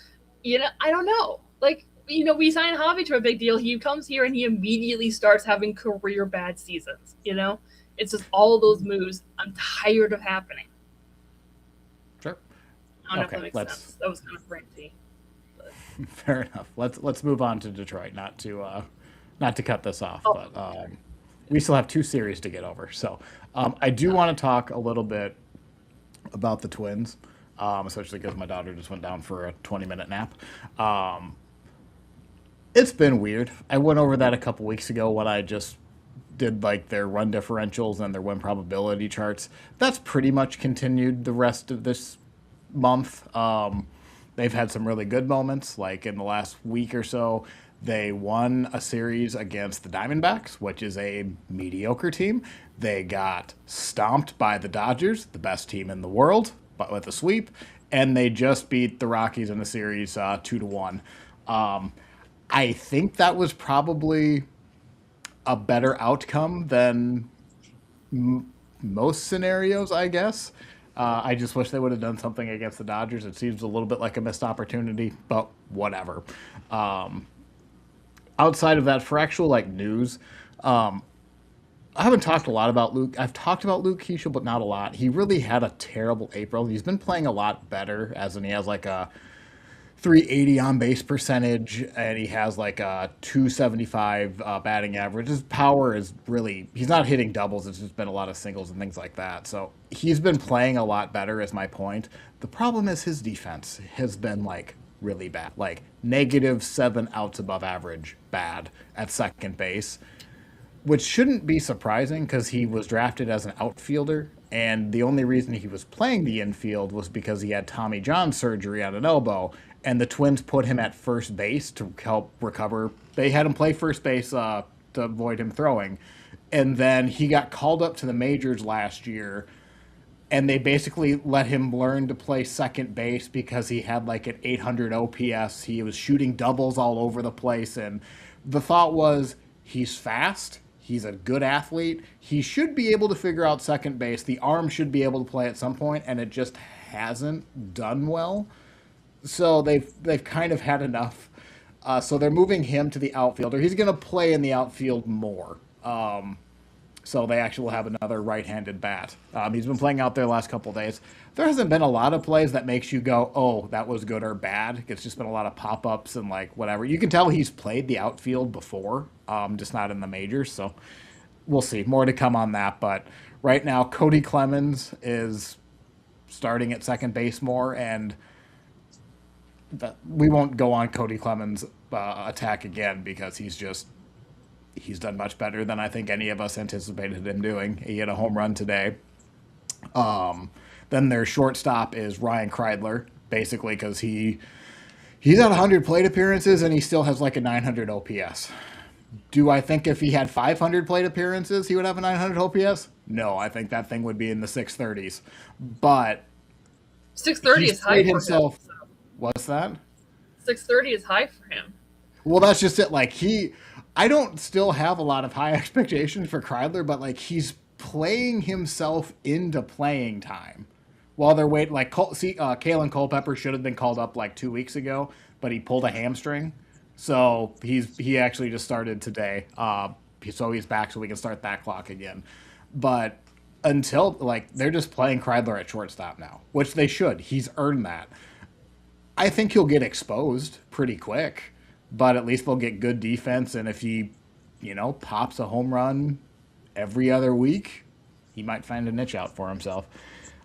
I don't know. Like, we signed Javi to a big deal. He comes here and he immediately starts having career bad seasons. It's just all those moves I'm tired of happening. Sure. I don't know if that makes sense. That was kind of ranty. Fair enough. Let's move on to Detroit. Not to cut this off, but we still have 2 series to get over. So I do want to talk a little bit about the Twins, especially because my daughter just went down for a 20-minute nap. It's been weird. I went over that a couple weeks ago when I just did like their run differentials and their win probability charts. That's pretty much continued the rest of this month. They've had some really good moments, like in the last week or so. They won a series against the Diamondbacks, which is a mediocre team. They got stomped by the Dodgers, the best team in the world, but with a sweep. And they just beat the Rockies in a series 2-1. I think that was probably a better outcome than most scenarios, I guess. I just wish they would have done something against the Dodgers. It seems a little bit like a missed opportunity, but whatever. Outside of that, for actual news, I haven't talked a lot about Luke. I've talked about Luke Keeschel, but not a lot. He really had a terrible April. He's been playing a lot better, as in he has like a 380 on base percentage, and he has like a 275 batting average. His power is really, he's not hitting doubles. It's just been a lot of singles and things like that. So he's been playing a lot better, is my point. The problem is his defense has been really bad, like -7 outs above average bad at second base, which shouldn't be surprising because he was drafted as an outfielder, and the only reason he was playing the infield was because he had Tommy John surgery on an elbow, and the Twins put him at first base to help recover. They had him play first base to avoid him throwing, and then he got called up to the majors last year, and they basically let him learn to play second base because he had like an 800 OPS. He was shooting doubles all over the place, and the thought was he's fast. He's a good athlete. He should be able to figure out second base. The arm should be able to play at some point, and it just hasn't done well. So they've kind of had enough. So they're moving him to the outfielder. He's going to play in the outfield more. So they actually will have another right-handed bat. He's been playing out there the last couple of days. There hasn't been a lot of plays that makes you go, oh, that was good or bad. It's just been a lot of pop-ups and whatever. You can tell he's played the outfield before, just not in the majors. So we'll see. More to come on that. But right now, Cody Clemens is starting at second base more, and we won't go on Cody Clemens' attack again because he's done much better than I think any of us anticipated him doing. He hit a home run today. Then their shortstop is Ryan Kreidler, basically because he He's at 100 plate appearances and he still has like a 900 OPS. Do I think if he had 500 plate appearances, he would have a 900 OPS? No, I think that thing would be in the 630s. But 630 he's is high played for him. himself. So What's that? 630 is high for him. Well, that's just it. Like I don't still have a lot of high expectations for Kreidler, but like he's playing himself into playing time while they're waiting. Like, Kalen Culpepper should have been called up like 2 weeks ago, but he pulled a hamstring, so he actually just started today. So he's back, so we can start that clock again. But until like they're just playing Kreidler at shortstop now, which they should. He's earned that. I think he'll get exposed pretty quick, but at least they'll get good defense. And if he, pops a home run every other week, he might find a niche out for himself.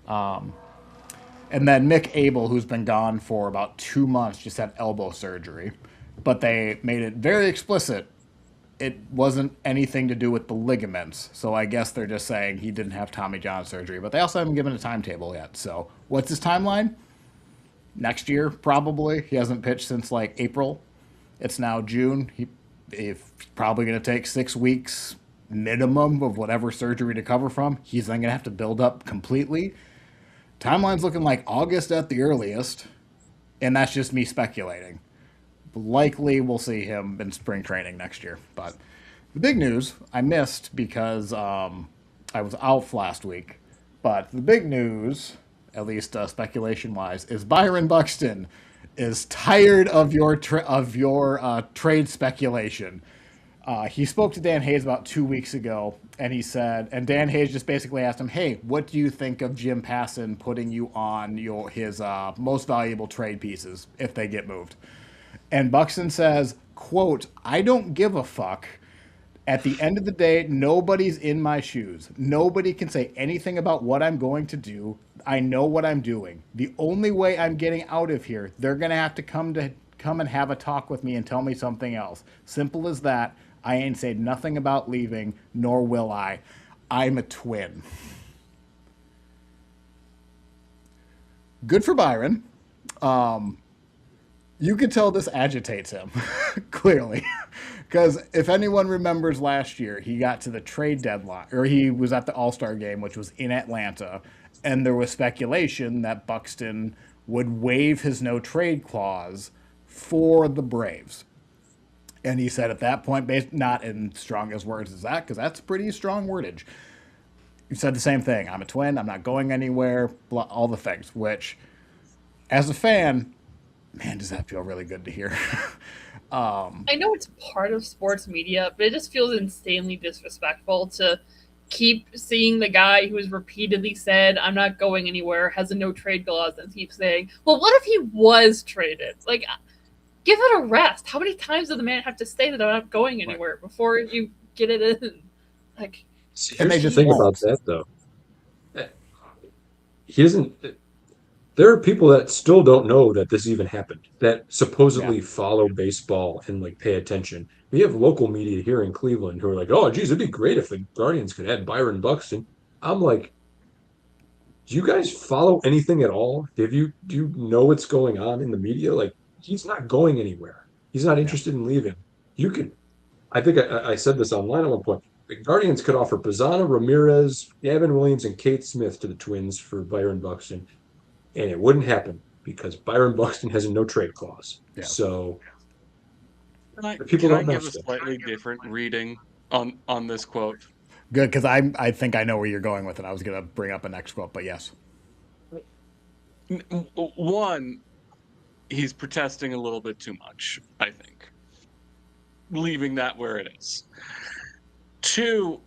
And then Mick Abel, who's been gone for about 2 months, just had elbow surgery. But they made it very explicit it wasn't anything to do with the ligaments. So I guess they're just saying he didn't have Tommy John surgery. But they also haven't given a timetable yet. So what's his timeline? Next year, probably. He hasn't pitched since like April. It's now June. He's probably going to take 6 weeks minimum of whatever surgery to cover from. He's then going to have to build up completely. Timeline's looking like August at the earliest, and that's just me speculating. Likely we'll see him in spring training next year. But the big news I missed because I was out last week. But the big news, at least speculation-wise, is Byron Buxton is tired of your trade speculation. He spoke to Dan Hayes about 2 weeks ago, and and Dan Hayes just basically asked him, "Hey, what do you think of Jim Passon putting you on his most valuable trade pieces if they get moved?" And Buxton says, "Quote, I don't give a fuck. At the end of the day, nobody's in my shoes. Nobody can say anything about what I'm going to do. I know what I'm doing. The only way I'm getting out of here, they're going to have to come and have a talk with me and tell me something else. Simple as that. I ain't said nothing about leaving, nor will I. I'm a twin." Good for Byron. You could tell this agitates him, clearly. Because if anyone remembers last year, he got to the trade deadline, or he was at the All-Star game, which was in Atlanta, and there was speculation that Buxton would waive his no-trade clause for the Braves. And he said at that point, not in strong as words as that, because that's pretty strong wordage. He said the same thing. I'm a twin. I'm not going anywhere. Blah, all the things, which, as a fan, man, does that feel really good to hear. I know it's part of sports media, but it just feels insanely disrespectful to keep seeing the guy who has repeatedly said, "I'm not going anywhere," has a no trade clause, and keep saying, "Well, what if he was traded?" Like, give it a rest. How many times does the man have to say that I'm not going anywhere before you get it in? Like, See, And they here's the just thing won't. about that, though. He isn't. There are people that still don't know that this even happened, that Yeah. supposedly follow baseball and like pay attention. We have local media here in Cleveland who are like, "Oh, geez, it'd be great if the Guardians could add Byron Buxton." I'm like, do you guys follow anything at all? Do you know what's going on in the media? Like, he's not going anywhere. He's not Yeah. interested in leaving. You could, I think I said this online at one point. The Guardians could offer Pizzana, Ramirez, Gavin Williams, and Kate Smith to the Twins for Byron Buxton, and it wouldn't happen because Byron Buxton has a no trade clause. Yeah. So Can I the people can I don't know give a still. slightly different reading on this quote? Good, because I think I know where you're going with it. I was going to bring up a next quote, but yes. One, he's protesting a little bit too much, I think. Leaving that where it is. Two,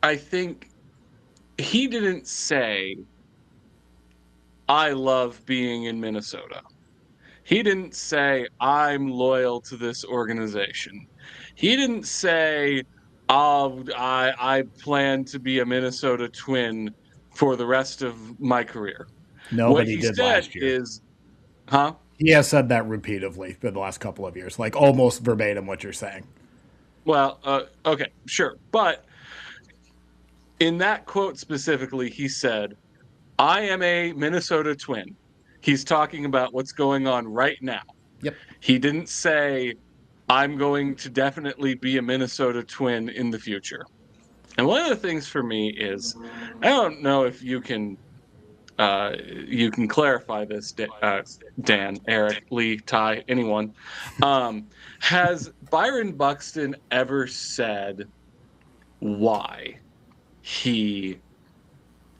I think he didn't say, "I love being in Minnesota." He didn't say, "I'm loyal to this organization." He didn't say, I plan to be a Minnesota Twin for the rest of my career." No, What but he he did said last year. is, huh? He has said that repeatedly for the last couple of years, like almost verbatim what you're saying. Well, okay, sure. But in that quote specifically, he said, "I am a Minnesota Twin." He's talking about what's going on right now. Yep. He didn't say, I'm going to definitely be a Minnesota Twin in the future. And one of the things for me is, I don't know if you can clarify this, Dan, Eric, Lee, Ty, anyone. Has Byron Buxton ever said why he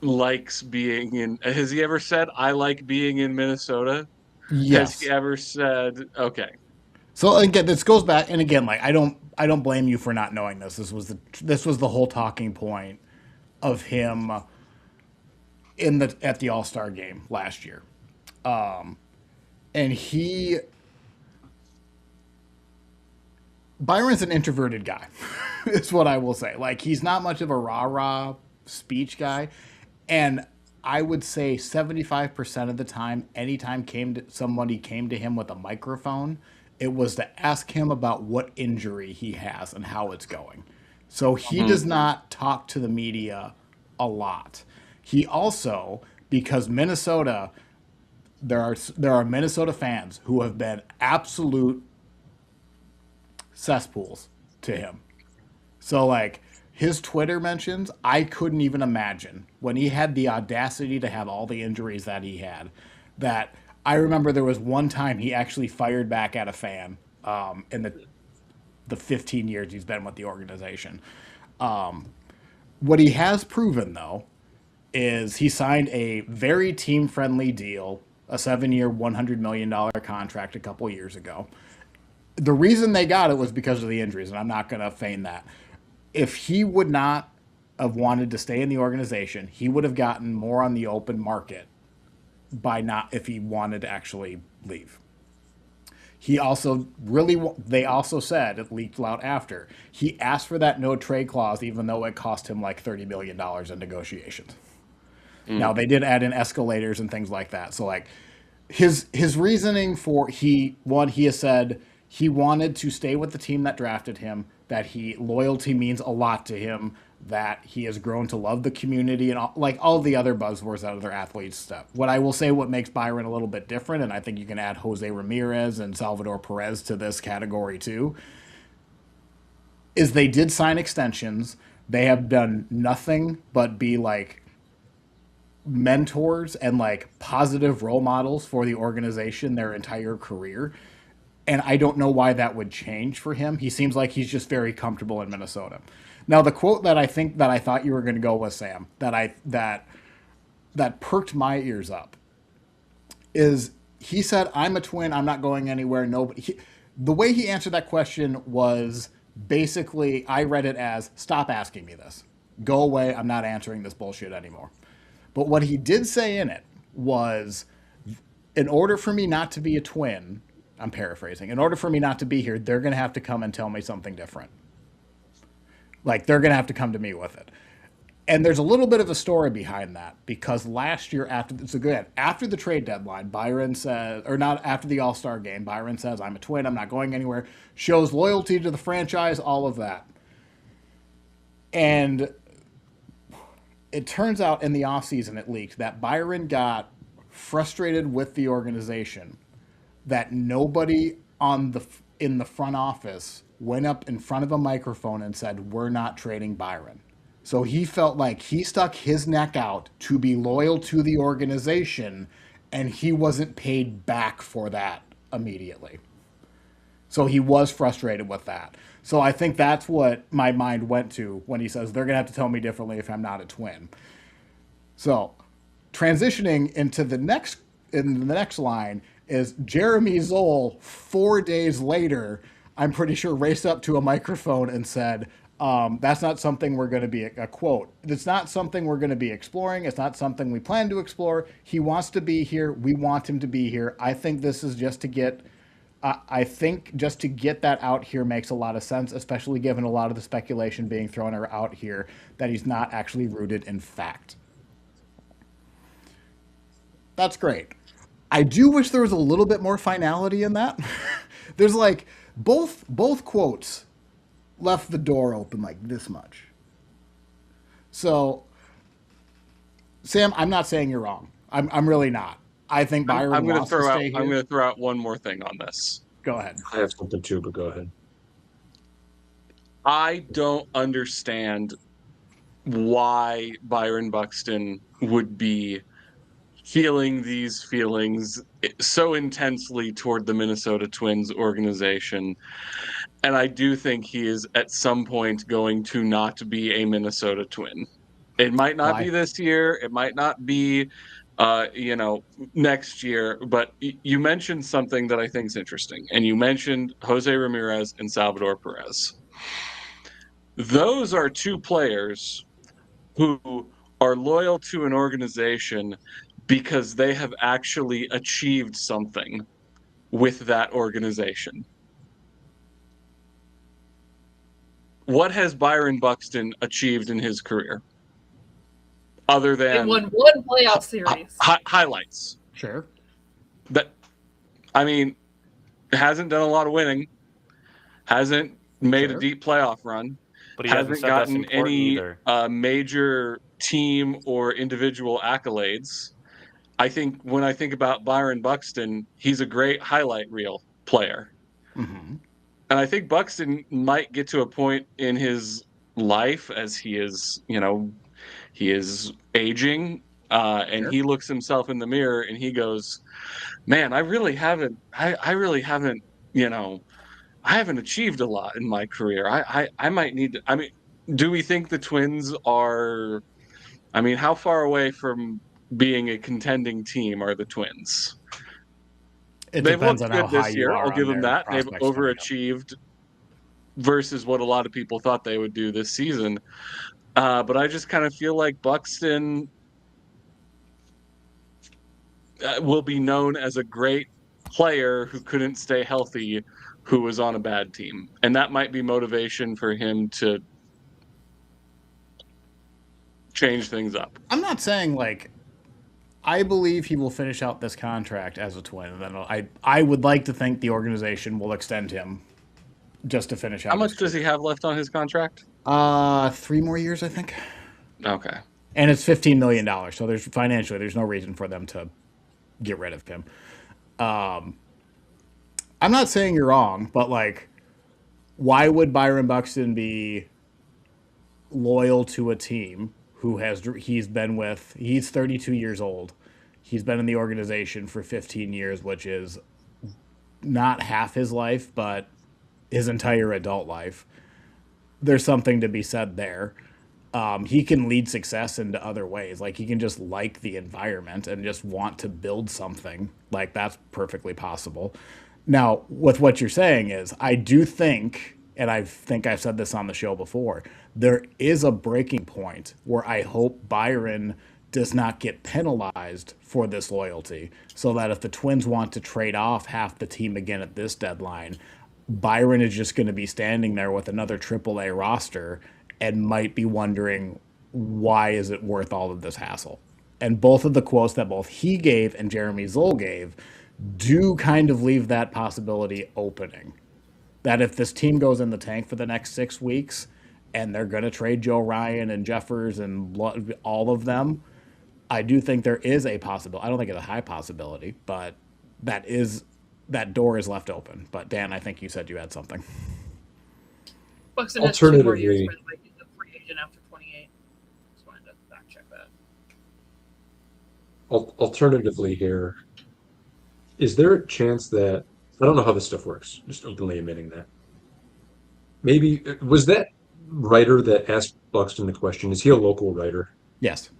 likes being in? Has he ever said, I like being in Minnesota? Has he Yes. ever said, okay? So again, this goes back, and again, like I don't blame you for not knowing this. This was the whole talking point of him in the at the All Star game last year, and Byron's an introverted guy, is what I will say. Like he's not much of a rah rah speech guy, and I would say 75% of the time, anytime somebody came to him with a microphone, it was to ask him about what injury he has and how it's going. So he Mhm. does not talk to the media a lot. He also, because Minnesota, there are Minnesota fans who have been absolute cesspools to him. So like his Twitter mentions, I couldn't even imagine when he had the audacity to have all the injuries that he had. That I remember there was one time he actually fired back at a fan in the 15 years he's been with the organization. What he has proven though is he signed a very team friendly deal, a 7-year, $100 million contract a couple years ago. The reason they got it was because of the injuries, and I'm not going to feign that. If he would not have wanted to stay in the organization, he would have gotten more on the open market by not if he wanted to actually leave. He also they also said it leaked out after he asked for that no trade clause, even though it cost him like $30 million in negotiations. Now Mm. they did add in escalators and things like that. So like his reasoning for he has said he wanted to stay with the team that drafted him, that he loyalty means a lot to him, that he has grown to love the community and like all the other buzzwords that other athletes stuff. What I will say what makes Byron a little bit different, and I think you can add Jose Ramirez and Salvador Perez to this category too, is they did sign extensions. They have done nothing but be like mentors and like positive role models for the organization their entire career. And I don't know why that would change for him. He seems like he's just very comfortable in Minnesota. Now, the quote that I thought you were going to go with, Sam, that perked my ears up is he said, "I'm a twin. I'm not going anywhere." Nobody. The way he answered that question was basically, I read it as, "Stop asking me this. Go away. I'm not answering this bullshit anymore." But what he did say in it was, in order for me not to be a twin, I'm paraphrasing, in order for me not to be here, they're going to have to come and tell me something different. Like, they're going to have to come to me with it. And there's a little bit of a story behind that because last year after the trade deadline, Byron says, or not after the All Star game, Byron says, "I'm a twin. I'm not going anywhere." Shows loyalty to the franchise, all of that. And it turns out in the offseason it leaked that Byron got frustrated with the organization that nobody on the in the front office went up in front of a microphone and said, "We're not trading Byron." So he felt like he stuck his neck out to be loyal to the organization and he wasn't paid back for that immediately. So he was frustrated with that. So I think that's what my mind went to when he says they're going to have to tell me differently if I'm not a twin. So transitioning into the next line is Jeremy Zoll 4 days later, I'm pretty sure raced up to a microphone and said, that's not something we're going to be a quote. It's not something we're going to be exploring. It's not something we plan to explore. He wants to be here. We want him to be here. I think this is just to get I think just to get that out here makes a lot of sense, especially given a lot of the speculation being thrown out here that he's not actually rooted in fact. That's great. I do wish there was a little bit more finality in that. There's like both quotes left the door open like this much. So, Sam, I'm not saying you're wrong. I'm really not. I think Byron I'm going to wants to throw out. stay I'm here. going to throw out one more thing on this. Go ahead. I have something too, but go ahead. I don't understand why Byron Buxton would be feeling these feelings so intensely toward the Minnesota Twins organization. And I do think he is at some point going to not be a Minnesota Twin. It might not be Why? this year, it might not be next year, but you mentioned something that I think is interesting. And you mentioned Jose Ramirez and Salvador Perez. Those are two players who are loyal to an organization because they have actually achieved something with that organization. What has Byron Buxton achieved in his career other They than won one playoff series. highlights? Sure. That I mean, hasn't done a lot of winning, hasn't made a Sure. deep playoff run, But he hasn't hasn't said that's gotten important any either. major team or individual accolades. I think when I think about Byron Buxton, he's a great highlight reel player. Mm-hmm. And I think Buxton might get to a point in his life as he is, he is aging, and Sure. he looks himself in the mirror and he goes, "Man, I really haven't, you know, I haven't achieved a lot in my career. I might need to." I mean, do we think the Twins are? I mean, how far away from being a contending team are the Twins? It They've depends looked on how good high this you year. are I'll on give them their that. They've prospects coming up. overachieved versus what a lot of people thought they would do this season. But I just kind of feel like Buxton will be known as a great player who couldn't stay healthy, who was on a bad team. And that might be motivation for him to change things up. I'm not saying like I believe he will finish out this contract as a Twin, and then I would like to think the organization will extend him just to finish How out his much does he career. have left on his contract? 3 more years, I think, Okay. and it's $15 million. So there's no reason for them to get rid of him. I'm not saying you're wrong, but like, why would Byron Buxton be loyal to a team who he's been with? He's 32 years old. He's been in the organization for 15 years, which is not half his life, but his entire adult life. There's something to be said there. He can lead success into other ways. Like he can just like the environment and just want to build something. Like that's perfectly possible. Now, with what you're saying is, I do think, and I think I've said this on the show before, there is a breaking point where I hope Byron does not get penalized for this loyalty, so that if the Twins want to trade off half the team again at this deadline, Byron is just going to be standing there with another AAA roster and might be wondering, why is it worth all of this hassle? And both of the quotes that both he gave and Jeremy Zoll gave do kind of leave that possibility opening. That if this team goes in the tank for the next 6 weeks and they're going to trade Joe Ryan and Jeffers and all of them, I do think there is a possibility. I don't think it's a high possibility, but that door is left open. But Dan, I think you said you had something. Buxton has 2 more years, Alternatively, by the way. He's a free agent after 28. Just wanted to fact check that. alternatively here, is there a chance that I don't know how this stuff works, just openly admitting that. Maybe was that writer that asked Buxton the question, is he a local writer? Yes.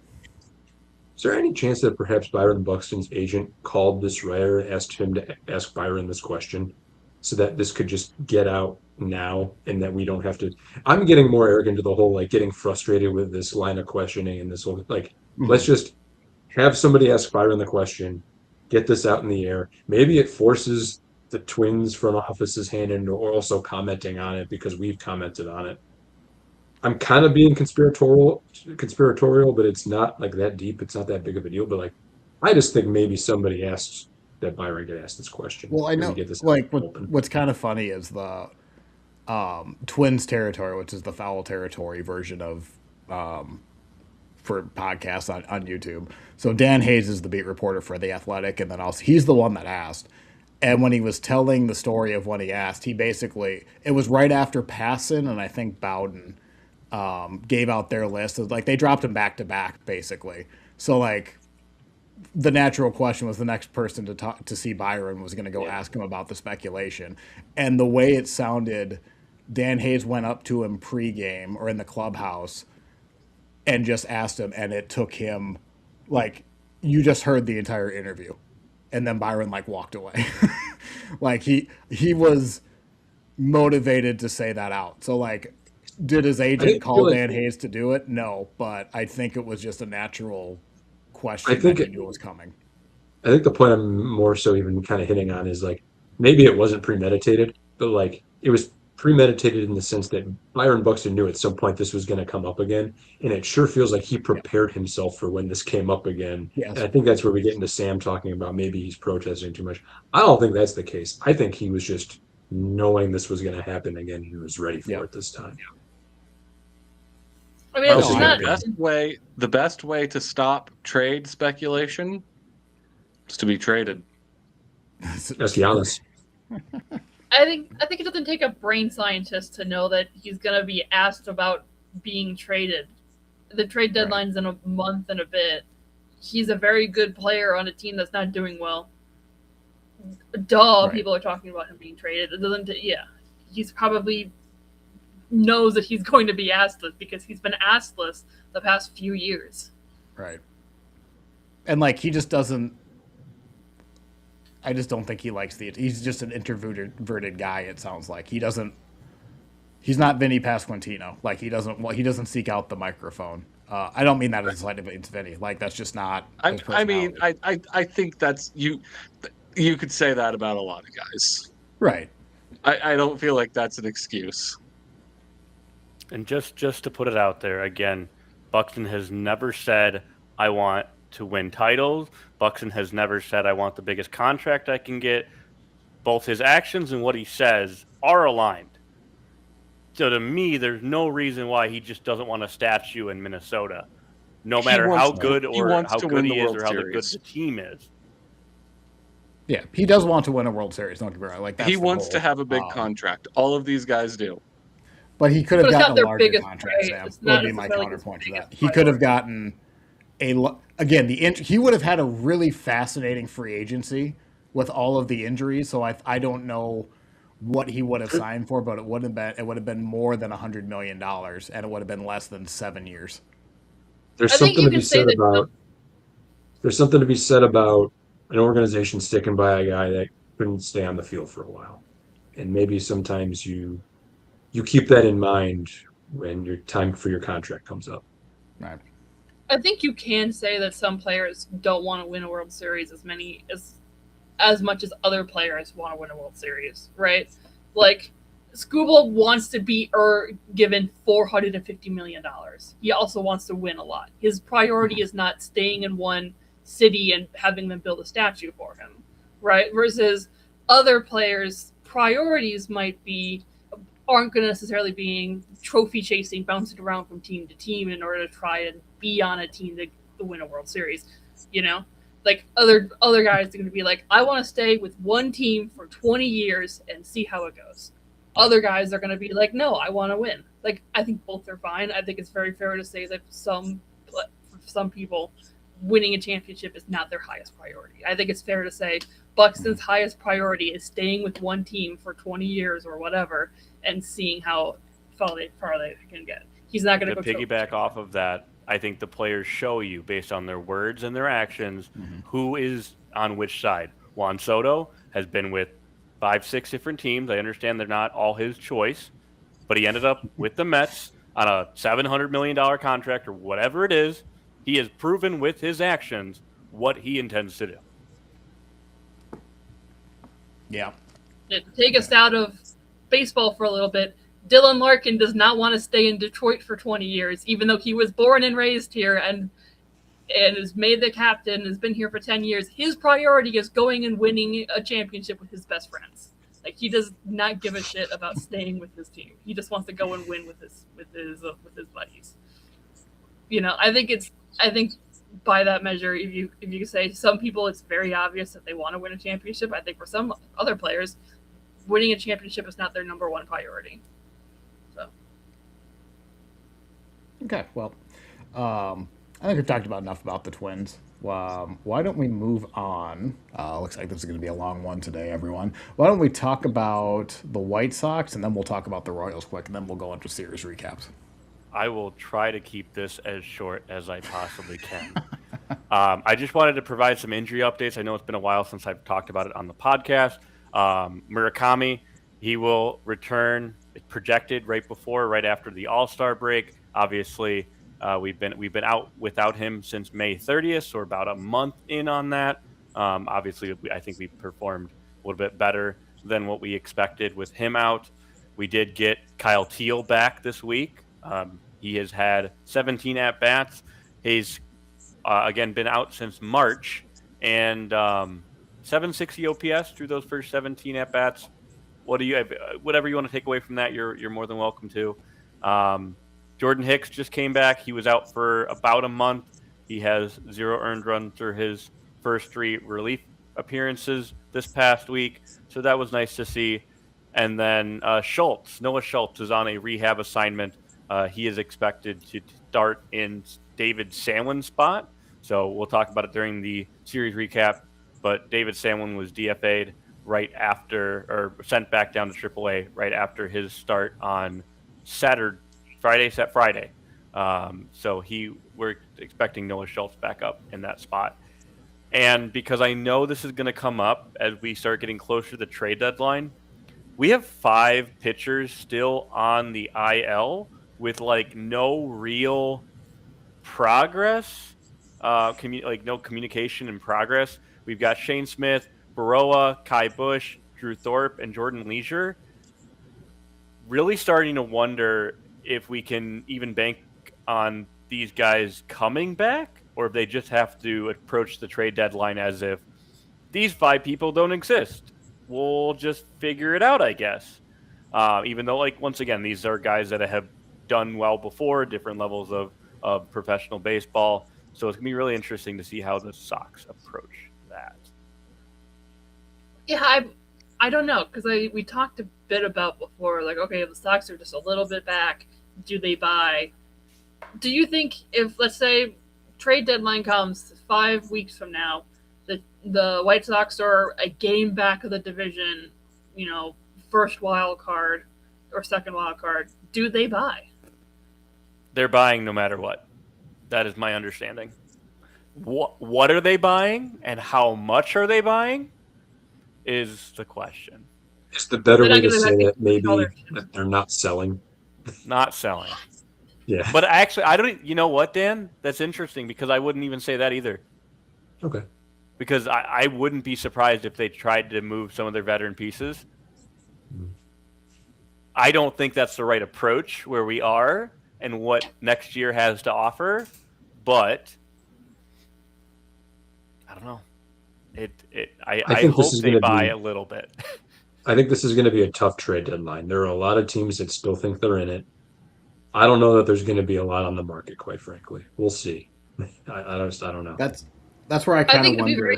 Is there any chance that perhaps Byron Buxton's agent called this writer and asked him to ask Byron this question so that this could just get out now and that we don't have to? I'm getting more arrogant to the whole like getting frustrated with this line of questioning and this whole like, let's Mm-hmm. just have somebody ask Byron the question, get this out in the air. Maybe it forces the Twins front office's hand into also commenting on it because we've commented on it. I'm kind of being conspiratorial, but it's not like that deep. It's not that big of a deal. But like, I just think maybe somebody asked that Byron get asked this question. Well, I Maybe know, get this out like, in the open. what's kind of funny is the Twins territory, which is the foul territory version of for podcasts on YouTube. So Dan Hayes is the beat reporter for The Athletic, and then also he's the one that asked. And when he was telling the story of when he asked, he basically, it was right after Passon and I think Bowden gave out their list. Like they dropped him back to back, basically. So like the natural question was the next person to talk to see Byron was going to go ask him about the speculation. And the way it sounded, Dan Hayes went up to him pregame or in the clubhouse and just asked him, and it took him like you just heard the entire interview, and then Byron like walked away. Like he was motivated to say that out. So like, did his agent call like, Dan Hayes to do it? No, but I think it was just a natural I question think that he knew was coming. I think the point I'm more so even kind of hitting on is like maybe it wasn't premeditated, but like it was premeditated in the sense that Byron Buxton knew at some point this was going to come up again, and it sure feels like he Yeah. prepared himself for when this came up again. Yes. And I think that's where we get into Sam talking about maybe he's protesting too much. I don't think that's the case. I think he was just knowing this was going to happen again. He was ready for Yep. it this time. I mean, Well, it's no, not. The best way to stop trade speculation is to be traded. Let's be honest. I think it doesn't take a brain scientist to know that he's gonna be asked about being traded. The trade deadline's in a month and a bit. He's a very good player on a team that's not doing well. People are talking about him being traded. It doesn't. Yeah, he's probably knows that he's going to be asked this because he's been asked this the past few years. Right. And like he just doesn't. I just don't think he likes he's just an introverted guy. It sounds like he doesn't. He's not Vinny Pasquantino. Like he doesn't seek out the microphone. I don't mean that as a slight against Vinny. Like that's just not. His I mean, personality. I think that's you. You could say that about a lot of guys. Right. I don't feel like that's an excuse. And just to put it out there again, Buxton has never said I want to win titles. Buxton has never said I want the biggest contract I can get. Both his actions and what he says are aligned. So to me, there's no reason why he just doesn't want a statue in Minnesota, no matter how good or how good he is or how good the team is. Yeah, he does want to win a World Series. Don't get me wrong. Like that's He the wants goal. to have a big contract. All of these guys do. But he could have But it's not gotten a their larger biggest contract. price. Sam It's would not be my necessarily his counterpoint to that. biggest He could have priority. gotten he would have had a really fascinating free agency with all of the injuries. So I don't know what he would have signed for, but it would have been more than $100 million, and it would have been less than 7 years. There's I think something you to be can say said that about there's something to be said about an organization sticking by a guy that couldn't stay on the field for a while. And maybe sometimes you keep that in mind when your time for your contract comes up. Right. I think you can say that some players don't want to win a World Series as much as other players want to win a World Series, right? Like Skubal wants to be given $450 million. He also wants to win a lot. His priority is not staying in one city and having them build a statue for him, right? Versus other players' priorities aren't going to necessarily being trophy chasing, bouncing around from team to team in order to try and be on a team to win a World Series. You know, like other guys are going to be like, I want to stay with one team for 20 years and see how it goes. Other guys are going to be like, no, I want to win. Like, I think both are fine. I think it's very fair to say that for some people, winning a championship is not their highest priority. I think it's fair to say Buxton's highest priority is staying with one team for 20 years or whatever and seeing how far they can get. He's not going to go piggyback off of that. I think the players show you based on their words and their actions who is on which side. Juan Soto has been with 5-6 different teams. I understand they're not all his choice, but he ended up with the Mets on a $700 million contract or whatever it is. He has proven with his actions what he intends to do. Yeah. Take us out of baseball for a little bit. Dylan Larkin does not want to stay in Detroit for 20 years, even though he was born and raised here and has made the captain, has been here for 10 years. His priority is going and winning a championship with his best friends. Like, he does not give a shit about staying with his team. He just wants to go and win with his buddies. I think by that measure, if you say some people, it's very obvious that they want to win a championship. I think for some other players, winning a championship is not their number one priority. So Okay, well, I think we've talked about enough about the Twins. Why don't we move on? Looks like this is going to be a long one today, everyone. Why don't we talk about the White Sox, and then we'll talk about the Royals quick, and then we'll go into series recaps. I will try to keep this as short as I possibly can. I just wanted to provide some injury updates. I know it's been a while since I've talked about it on the podcast. Murakami, he will return projected right after the All-Star break. Obviously, we've been out without him since May 30th, so we're about a month in on that. Obviously, I think we performed a little bit better than what we expected with him out. We did get Kyle Teal back this week. He has had 17 at bats. He's again been out since March, and 760 OPS through those first 17 at bats. Whatever you want to take away from that, you're more than welcome to. Jordan Hicks just came back. He was out for about a month. He has 0 earned runs through his first 3 relief appearances this past week, so that was nice to see. And then Noah Schultz is on a rehab assignment. He is expected to start in David Sandlin's spot. So we'll talk about it during the series recap. But David Sandlin was DFA'd right after, or sent back down to AAA right after his start on Friday. So we're expecting Noah Schultz back up in that spot. And because I know this is going to come up as we start getting closer to the trade deadline, we have 5 pitchers still on the IL with no real progress, no communication and progress. We've got Shane Smith, Baroa, Kai Bush, Drew Thorpe, and Jordan Leisure. Really starting to wonder if we can even bank on these guys coming back, or if they just have to approach the trade deadline as if these 5 people don't exist. We'll just figure it out, I guess. Even though, once again, these are guys that have done well before, different levels of professional baseball. So it's going to be really interesting to see how the Sox approach that. yeah, I don't know, because we talked a bit about before, okay, the Sox are just a little bit back. Do they buy? Do you think if, let's say, trade deadline comes 5 weeks from now, the White Sox are a game back of the division, first wild card or second wild card, do they buy? They're buying no matter what. That is my understanding. What are they buying and how much are they buying is the question. Is the better They're way not to gonna say have that to maybe control their that they're not selling? Not selling. Yeah. But actually, I don't. You know what, Dan? That's interesting because I wouldn't even say that either. Okay. Because I wouldn't be surprised if they tried to move some of their veteran pieces. I don't think that's the right approach where we are and what next year has to offer. But I don't know. I think this hope is they gonna buy be- a little bit. I think this is going to be a tough trade deadline. There are a lot of teams that still think they're in it. I don't know that there's going to be a lot on the market, quite frankly. We'll see. I don't know. That's where I I kind of think it'd be wonder. very.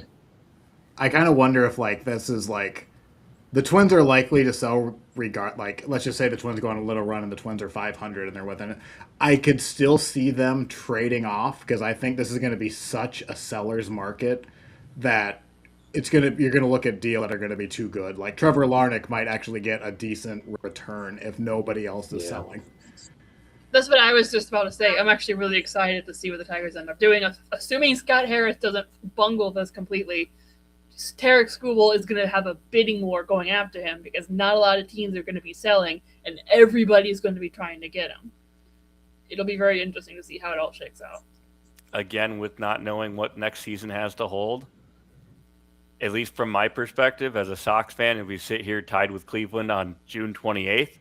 I kind of wonder if this is the Twins are likely to sell let's just say the Twins go on a little run and the Twins are 500 and they're within it. I could still see them trading off because I think this is going to be such a seller's market that you're gonna look at deals that are gonna be too good. Like Trevor Larnach might actually get a decent return if nobody else is selling. That's what I was just about to say. I'm actually really excited to see what the Tigers end up doing. Assuming Scott Harris doesn't bungle this completely, Tarek Skubal is going to have a bidding war going after him because not a lot of teams are going to be selling, and everybody's going to be trying to get him. It'll be very interesting to see how it all shakes out. Again, with not knowing what next season has to hold, at least from my perspective as a Sox fan, if we sit here tied with Cleveland on June 28th,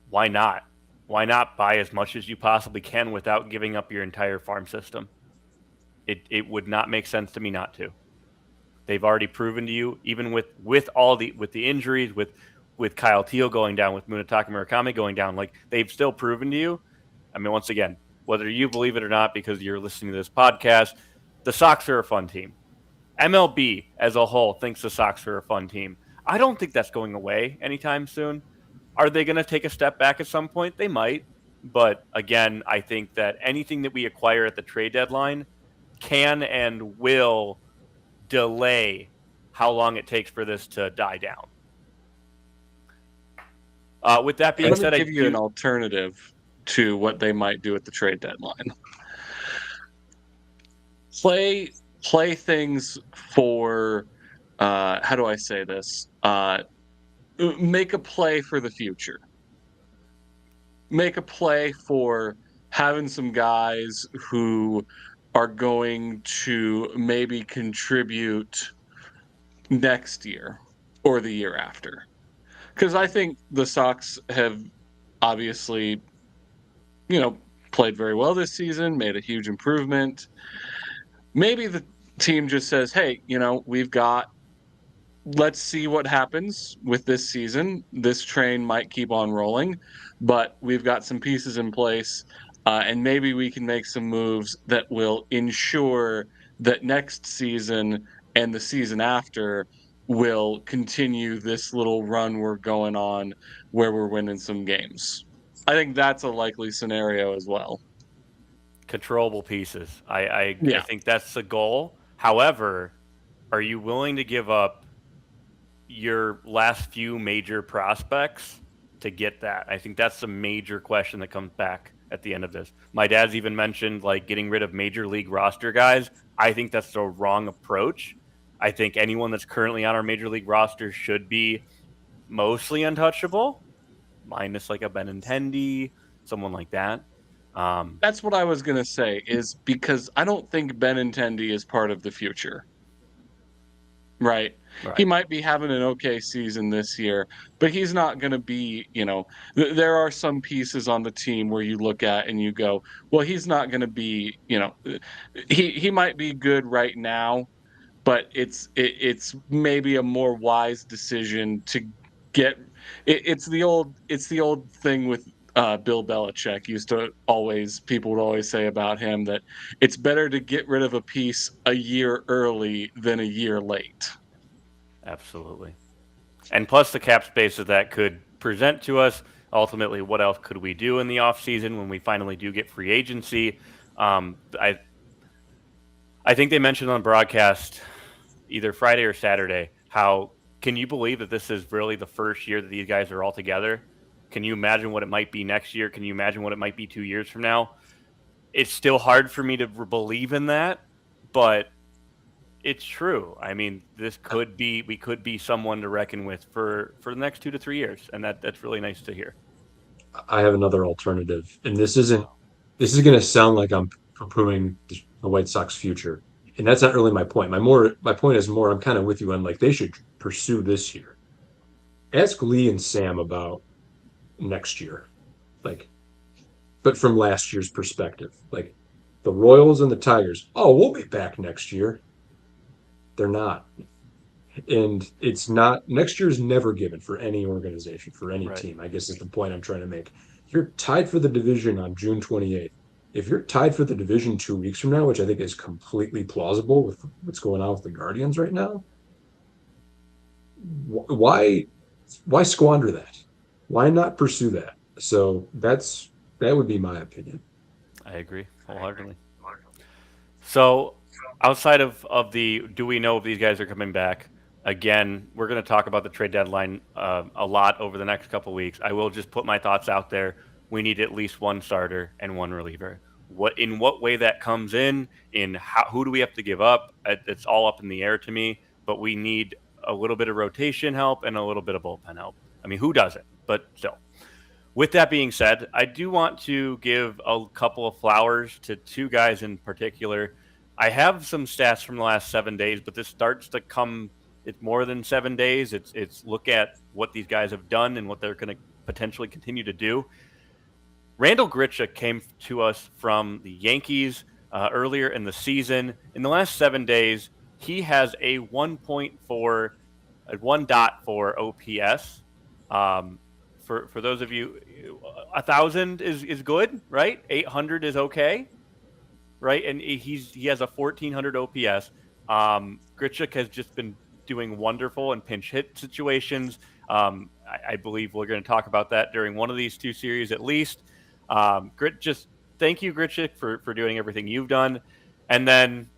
why not? Why not buy as much as you possibly can without giving up your entire farm system? It would not make sense to me not to. They've already proven to you, even with the injuries, with Kyle Teal going down, with Munetaka Murakami going down, they've still proven to you. I mean, once again, whether you believe it or not because you're listening to this podcast, the Sox are a fun team. MLB as a whole thinks the Sox are a fun team. I don't think that's going away anytime soon. Are they going to take a step back at some point? They might. But again, I think that anything that we acquire at the trade deadline can and will delay how long it takes for this to die down. With that being Let me said, give you an alternative to what they might do at the trade deadline. Play things for how do I say this? Make a play for the future. Make a play for having some guys who are going to maybe contribute next year or the year after. Because I think the Sox have obviously, played very well this season, made a huge improvement. Maybe the team just says, hey, let's see what happens with this season. This train might keep on rolling, but we've got some pieces in place, and maybe we can make some moves that will ensure that next season and the season after will continue this little run we're going on where we're winning some games. I think that's a likely scenario as well. Controllable pieces. I Yeah. think that's the goal. However, are you willing to give up your last few major prospects to get that? I think that's the major question that comes back at the end of this. My dad's even mentioned like getting rid of major league roster guys. I think that's the wrong approach. I think anyone that's currently on our major league roster should be mostly untouchable, minus like a Benintendi, someone like that. That's what I was going to say, is because I don't think Benintendi is part of the future. Right. He might be having an okay season this year, but he's not going to be, there are some pieces on the team where you look at and you go, well, he's not going to be, he might be good right now, but it's maybe a more wise decision to get it's the old thing with Bill Belichick people would always say about him that it's better to get rid of a piece a year early than a year late. Absolutely. And plus the cap space that could present to us. Ultimately, what else could we do in the offseason when we finally do get free agency? I think they mentioned on broadcast either Friday or Saturday how can you believe that this is really the first year that these guys are all together? Can you imagine what it might be next year? Can you imagine what it might be 2 years from now? It's still hard for me to believe in that, but it's true. I mean, we could be someone to reckon with for the next 2 to 3 years, and that's really nice to hear. I have another alternative, and this is going to sound like I'm poo-pooing the White Sox future, and that's not really my point. My point is more I'm kind of with you on like they should pursue this year. Ask Lee and Sam about next year, like, but from last year's perspective, like the Royals and the Tigers. Oh, we'll be back next year. They're not. And it's not next year's never given for any organization, for any team, I guess is the point I'm trying to make. You're tied for the division on June 28th. If you're tied for the division 2 weeks from now, which I think is completely plausible with what's going on with the Guardians right now, why squander that? Why not pursue that? So that would be my opinion. I agree wholeheartedly. So outside of the do we know if these guys are coming back? Again, we're going to talk about the trade deadline a lot over the next couple of weeks. I will just put my thoughts out there. We need at least one starter and one reliever. In what way that comes in who do we have to give up? It's all up in the air to me. But we need a little bit of rotation help and a little bit of bullpen help. I mean, who doesn't? But still. With that being said, I do want to give a couple of flowers to two guys in particular. I have some stats from the last 7 days, but this starts to come. It's more than 7 days. It's look at what these guys have done and what they're going to potentially continue to do. Randall Grichuk came to us from the Yankees earlier in the season. In the last 7 days, he has a 1.4, a 1.4 OPS. for those of you, 1,000 is good, right? 800 is okay, right? And he has a 1,400 OPS. Grichuk has just been doing wonderful in pinch hit situations. I believe we're going to talk about that during one of these two series at least. Just thank you, Grichuk, for doing everything you've done. And then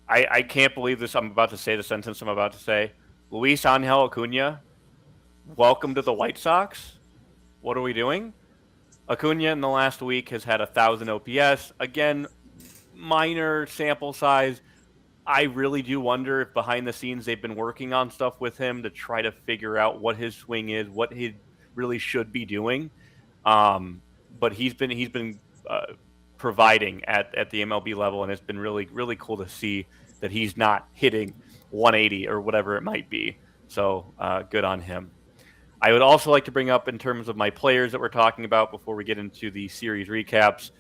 I can't believe this. I'm about to say the sentence I'm about to say. Luis Angel Acuna, welcome to the White Sox. What are we doing? Acuna in the last week has had 1,000 OPS. Again, minor sample size. I really do wonder if behind the scenes they've been working on stuff with him to try to figure out what his swing is, what he really should be doing. But he's been providing at the MLB level, and it's been really cool to see that he's not hitting 180 or whatever it might be. So good on him. I would also like to bring up, in terms of my players that we're talking about before we get into the series recaps,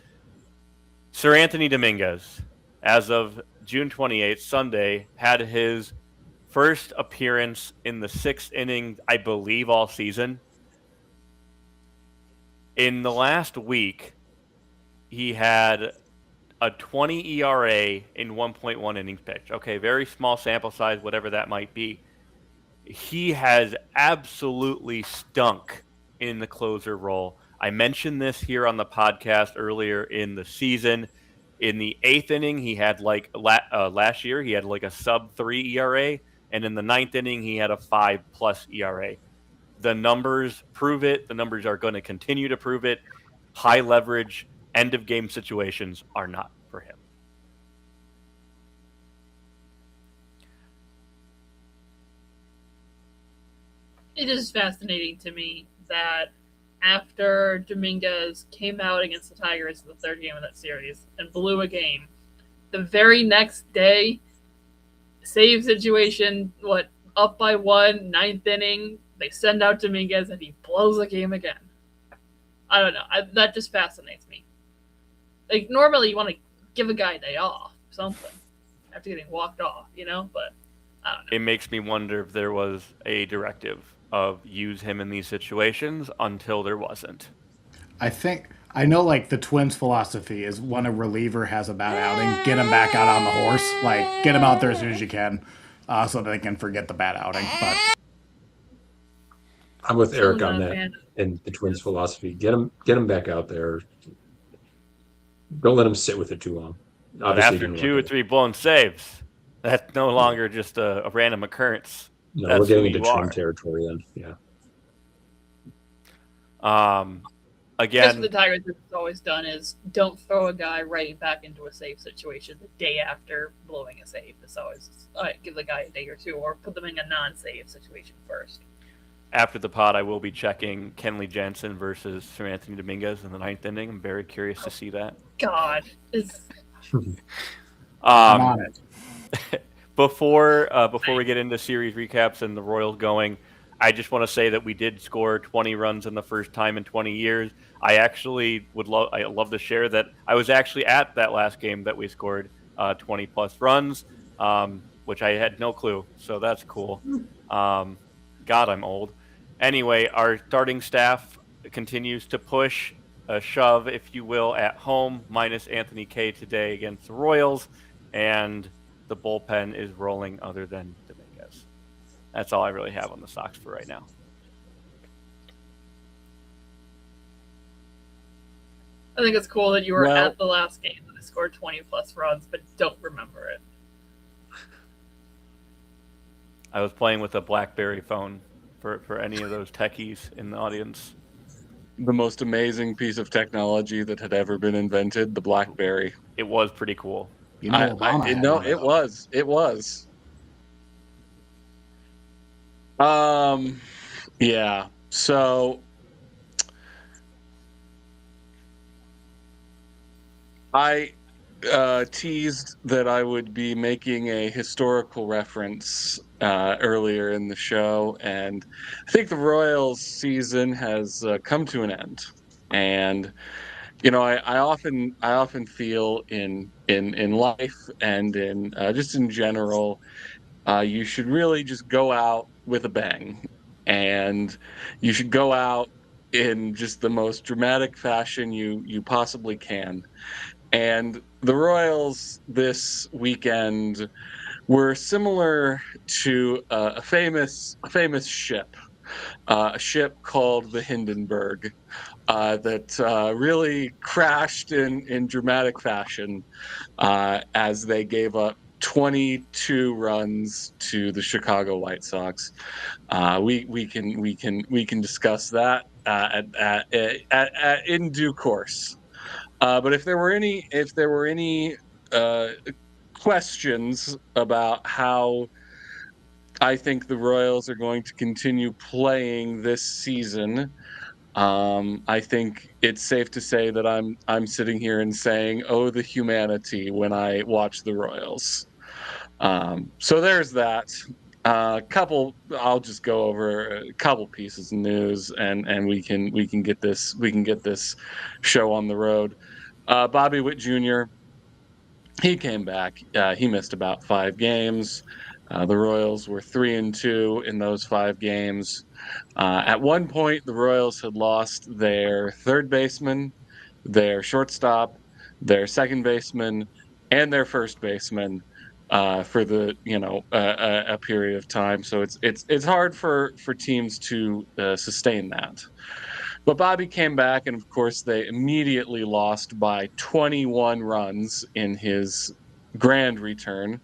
Sir Anthony Dominguez, as of June 28th, Sunday, had his first appearance in the 6th inning, I believe, all season. In the last week, he had a 20 ERA in 1.1 innings pitched. Okay, very small sample size, whatever that might be. He has absolutely stunk in the closer role. I mentioned this here on the podcast earlier in the season. In the 8th inning, he had last year, he had like a sub-3 ERA. And in the 9th inning, he had a 5+ ERA. The numbers prove it. The numbers are going to continue to prove it. High leverage, end of game situations are not for him. It is fascinating to me that after Dominguez came out against the Tigers in the 3rd game of that series and blew a game, the very next day, save situation, up by 1, 9th inning, they send out Dominguez and he blows a game again. I don't know. That just fascinates me. Like, normally you want to give a guy a day off, something, after getting walked off, but I don't know. It makes me wonder if there was a directive of use him in these situations until there wasn't. I know, like, the Twins' philosophy is when a reliever has a bad outing, get him back out on the horse. Like, get him out there as soon as you can, so that they can forget the bad outing. But I'm with Eric on that and the Twins' philosophy. Get him back out there. Don't let him sit with it too long. But after 2 or 3 blown saves, that's no longer just a random occurrence. No, that's we're getting into Trim territory then. Yeah. Again, that's what the Tigers have always done, is don't throw a guy right back into a save situation the day after blowing a save. It's always give the guy a day or two, or put them in a non-save situation first. After the pod, I will be checking Kenley Jansen versus Sir Anthony Dominguez in the 9th inning. I'm very curious to see that. God, I'm on it. Before we get into series recaps and the Royals going, I just want to say that we did score 20 runs in the first time in 20 years. I actually I love to share that I was actually at that last game that we scored 20 plus runs, which I had no clue. So that's cool. God, I'm old. Anyway, our starting staff continues to push a shove, if you will, at home, minus Anthony K today against the Royals, and the bullpen is rolling other than Dominguez. That's all I really have on the Sox for right now. I think it's cool that you were at the last game and they scored 20 plus runs, but don't remember it. I was playing with a BlackBerry phone for any of those techies in the audience. The most amazing piece of technology that had ever been invented, the BlackBerry. It was pretty cool. You know, It was. Yeah. So I teased that I would be making a historical reference earlier in the show, and I think the Royals season has come to an end. And I often feel in life and in just in general, you should really just go out with a bang, and you should go out in just the most dramatic fashion you possibly can. And the Royals this weekend were similar to a famous ship, a ship called the Hindenburg, that really crashed in dramatic fashion as they gave up 22 runs to the Chicago White Sox. We can discuss that in due course. But if there were any uh, questions about how I think the Royals are going to continue playing this season, I think it's safe to say that I'm sitting here and saying, "Oh, the humanity," when I watch the Royals. So there's that. I'll just go over a couple pieces of news, and we can get this show on the road. Bobby Witt Jr. He came back. He missed about 5 games. The Royals were 3-2 in those 5 games. At one point, the Royals had lost their third baseman, their shortstop, their second baseman, and their first baseman for a period of time. So it's hard for teams to sustain that. But Bobby came back, and of course, they immediately lost by 21 runs in his grand return.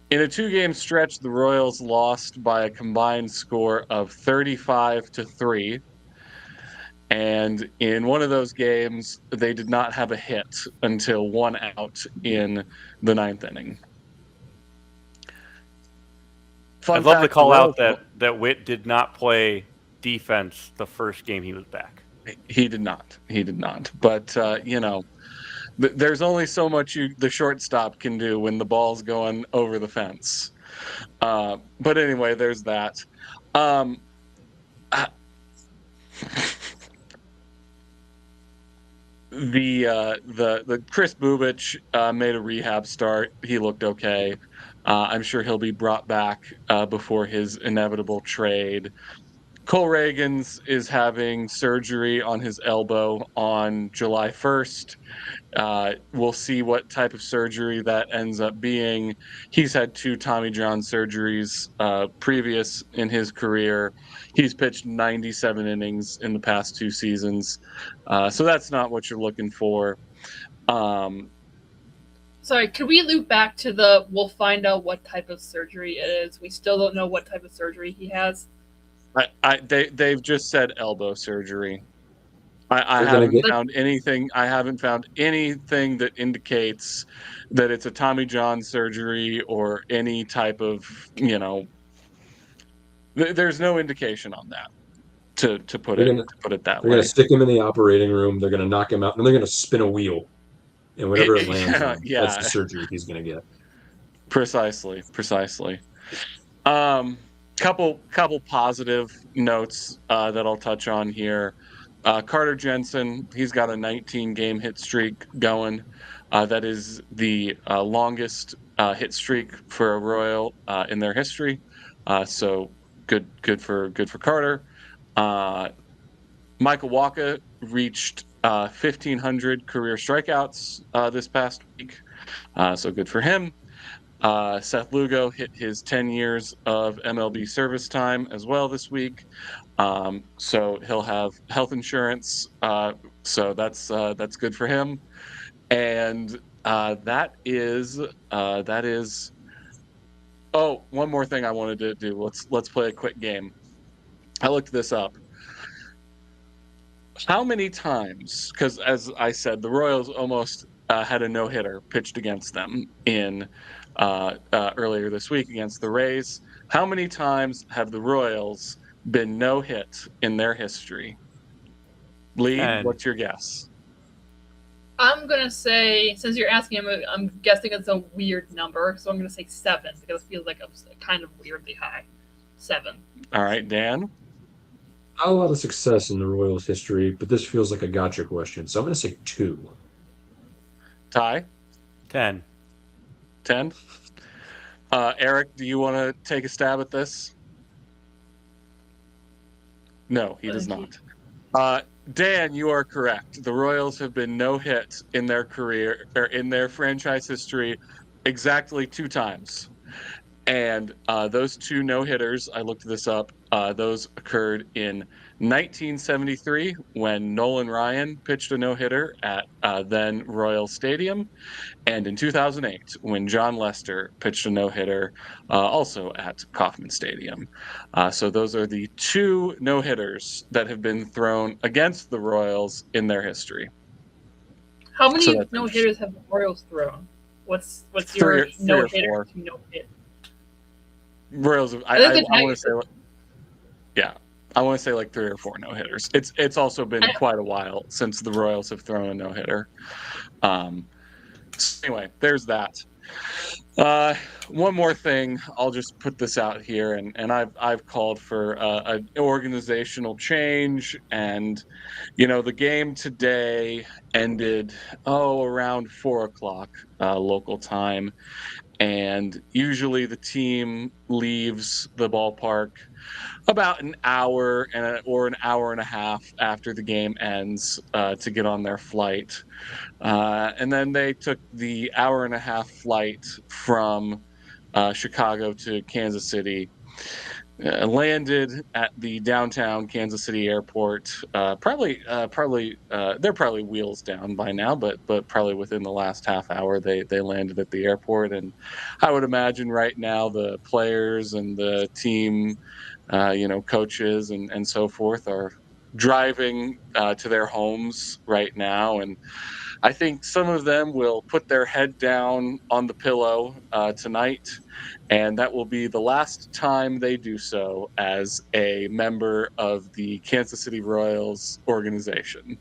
In a 2-game stretch, the Royals lost by a combined score of 35-3. And in one of those games, they did not have a hit until 1 out in the 9th inning. Fun I'd love to fact, call out that Witt did not play defense the first game he was back. he did not. He did not. But there's only so much the shortstop can do when the ball's going over the fence. But anyway, there's that. Um, uh, the Chris Bubich made a rehab start. He looked okay. I'm sure he'll be brought back before his inevitable trade. Cole Reagans is having surgery on his elbow on July 1st. We'll see what type of surgery that ends up being. He's had 2 Tommy John surgeries previous in his career. He's pitched 97 innings in the past 2 seasons. So that's not what you're looking for. Sorry, could we loop back to the we'll find out what type of surgery it is? We still don't know what type of surgery he has. They've just said elbow surgery. I They're gonna haven't get found anything. I haven't found anything that indicates that it's a Tommy John surgery or any type of, there's no indication on that to put they're it gonna to put it that they're gonna way. stick him in the operating room. They're gonna knock him out, and they're gonna spin a wheel, and whatever it lands Yeah, on, that's the yeah, surgery he's gonna get. precisely. Couple positive notes that I'll touch on here. Carter Jensen, he's got a 19-game hit streak going. That is the longest hit streak for a Royal in their history. So good for Carter. Michael Wacha reached 1,500 career strikeouts this past week. So good for him. Seth Lugo hit his 10 years of MLB service time as well this week. So he'll have health insurance. So that's good for him. And that is. Oh, one more thing I wanted to do. Let's play a quick game. I looked this up. How many times? Because as I said, the Royals almost had a no-hitter pitched against them in earlier this week against the Rays. How many times have the Royals been no-hit in their history? Lee, 10. what's your guess? I'm gonna say, since you're asking, I'm guessing it's a weird number, so I'm gonna say 7 because it feels like it's kind of weirdly high. 7. All right, Dan. Not a lot of success in the Royals' history, but this feels like a gotcha question, so I'm gonna say 2. Ty. 10. 10. Eric, do you want to take a stab at this? No, he does not. Dan, you are correct. The Royals have been no hit in their career or in their franchise history exactly 2 times. And those 2 no-hitters, I looked this up, those occurred in 1973 when Nolan Ryan pitched a no-hitter at then Royal Stadium, and in 2008 when John Lester pitched a no-hitter also at Kauffman Stadium. So those are the 2 no-hitters that have been thrown against the Royals in their history. How So many that's no interesting. hitters have the Royals thrown? What's Three your or no hitter 4. to no hit? Royals, I think the I want to Tigers. say, yeah, I want to say like 3 or 4 no hitters. It's also been quite a while since the Royals have thrown a no hitter. So anyway, there's that. One more thing, I'll just put this out here, and I've called for an organizational change, and the game today ended around 4 o'clock local time, and usually the team leaves the ballpark about an hour or an hour and a half after the game ends to get on their flight. And then they took the hour and a half flight from Chicago to Kansas City, landed at the downtown Kansas City airport. Probably they're probably wheels down by now, but probably within the last half hour they landed at the airport. And I would imagine right now the players and the team, coaches and so forth are driving to their homes right now. And I think some of them will put their head down on the pillow tonight, and that will be the last time they do so as a member of the Kansas City Royals organization.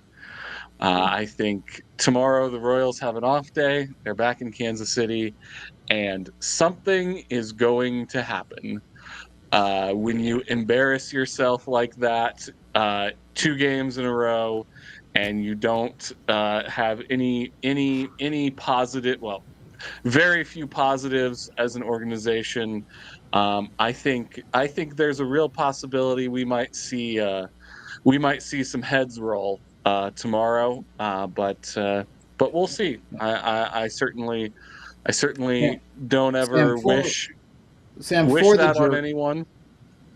I think tomorrow the Royals have an off day. They're back in Kansas City, and something is going to happen. When you embarrass yourself like that 2 games in a row, and you don't have any positive, well, very few positives as an organization, I think there's a real possibility we might see some heads roll tomorrow, but we'll see. I Sam, certainly don't Sam ever for wish Sam wish for the that on jury. anyone.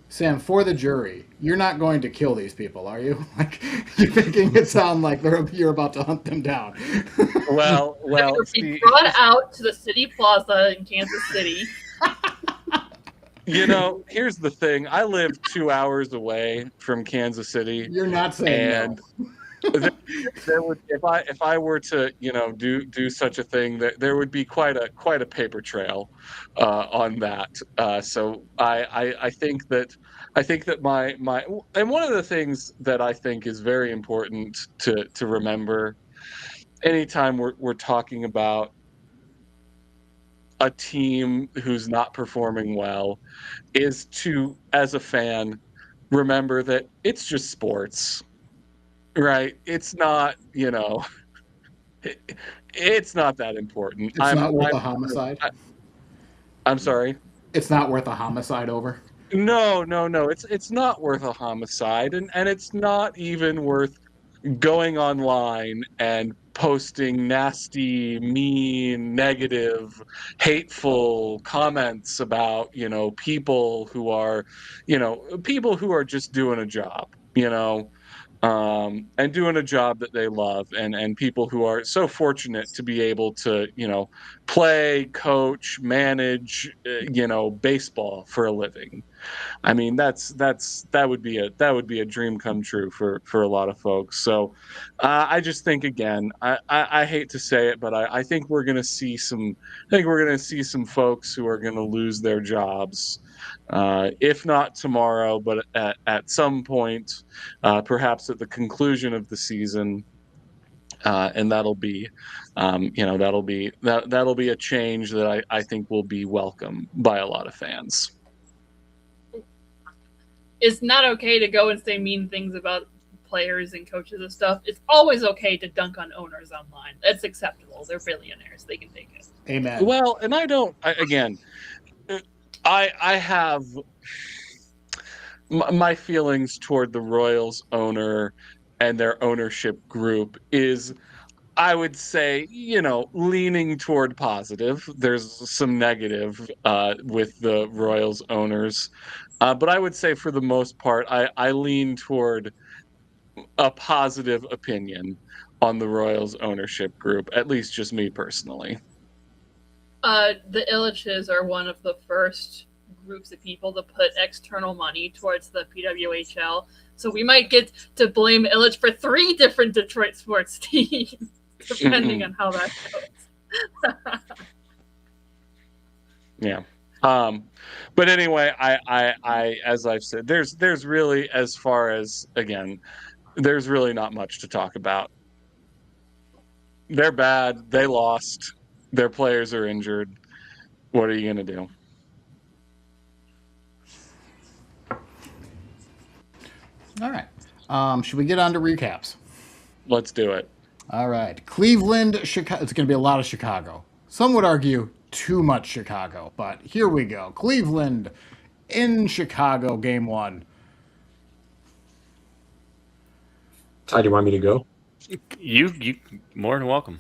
Sam, for the jury, you're not going to kill these people, are you? Like you're making it sound like you're about to hunt them down. They're going to be See, brought out to the City Plaza in Kansas City. here's the thing. I live 2 hours away from Kansas City, You're not saying no. and there would, if I were to do such a thing, there would be quite a paper trail on that. So I think that my and one of the things that I think is very important to remember anytime we're talking about a team who's not performing well is to, as a fan, remember that it's just sports, right? It's not, it's not that important. It's not worth a homicide. I'm sorry. It's not worth a homicide over. No, no, no. It's not worth a homicide, and it's not even worth going online and posting nasty, mean, negative, hateful comments about, people who are just doing a job, and doing a job that they love, and people who are so fortunate to be able to, play, coach, manage, baseball for a living. I mean, that would be a dream come true for a lot of folks. So, I just think again, I hate to say it, but I think we're going to see some. I think we're going to see some folks who are going to lose their jobs, if not tomorrow, but at some point, perhaps at the conclusion of the season. And that'll be, that'll be a change that I think will be welcome by a lot of fans. It's not okay to go and say mean things about players and coaches and stuff. It's always okay to dunk on owners online. That's acceptable. They're billionaires. They can take it. Amen. Well, and I don't. Again, I have. my feelings toward the Royals owner and their ownership group is, I would say, leaning toward positive. There's some negative with the Royals owners, but I would say for the most part, I lean toward a positive opinion on the Royals ownership group, at least just me personally. The Illiches are one of the first groups of people to put external money towards the PWHL. So we might get to blame Illich for 3 different Detroit sports teams, depending on how that goes. Yeah. But anyway, I as I've said, there's really, as far as, again, there's really not much to talk about. They're bad. They lost. Their players are injured. What are you going to do? All right. Should we get on to recaps? Let's do it. All right. Cleveland, Chicago. It's going to be a lot of Chicago. Some would argue too much Chicago, but here we go. Cleveland in Chicago, game 1. Ty, do you want me to go? You more than welcome.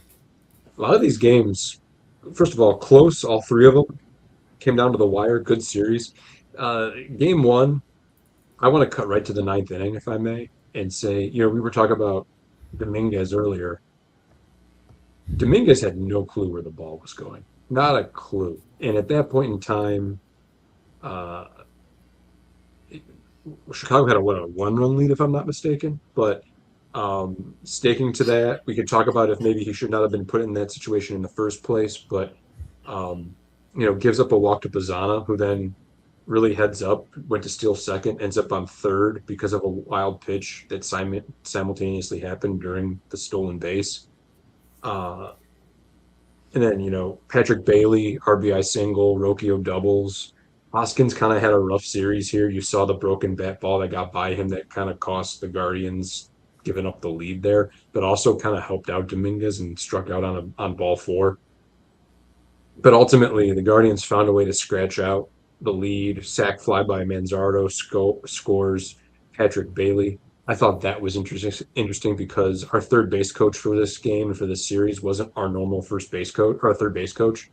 A lot of these games, first of all, close, all 3 of them came down to the wire. Good series. Game 1, I want to cut right to the 9th inning, if I may, and say, we were talking about Dominguez earlier. Dominguez had no clue where the ball was going, not a clue. And at that point in time, uh, Chicago had a 1-run lead, if I'm not mistaken. But staking to that, we could talk about if maybe he should not have been put in that situation in the first place. But um, gives up a walk to Bazana, who then really heads up, went to steal second, ends up on third because of a wild pitch that simultaneously happened during the stolen base. Uh, and then, Patrick Bailey, RBI single, Rocchio doubles. Hoskins kind of had a rough series here. You saw the broken bat ball that got by him that kind of cost the Guardians giving up the lead there, but also kind of helped out Dominguez and struck out on ball 4. But ultimately, the Guardians found a way to scratch out the lead. Sac fly by Manzardo scores Patrick Bailey. I thought that was interesting because our third base coach for this game and for this series wasn't our normal first base coach or our third base coach.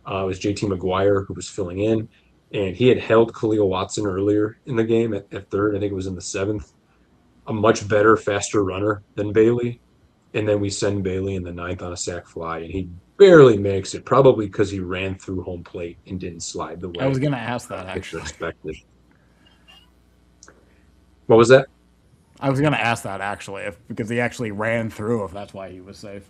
It was JT McGuire who was filling in, and he had held Khalil Watson earlier in the game at third. I think it was in the 7th. A much better, faster runner than Bailey, and then we send Bailey in the 9th on a sac fly, and he barely makes it, probably because he ran through home plate and didn't slide the way I was going to ask that, pitcher actually. expected. What was that? I was going to ask that, actually, because he actually ran through, if that's why he was safe.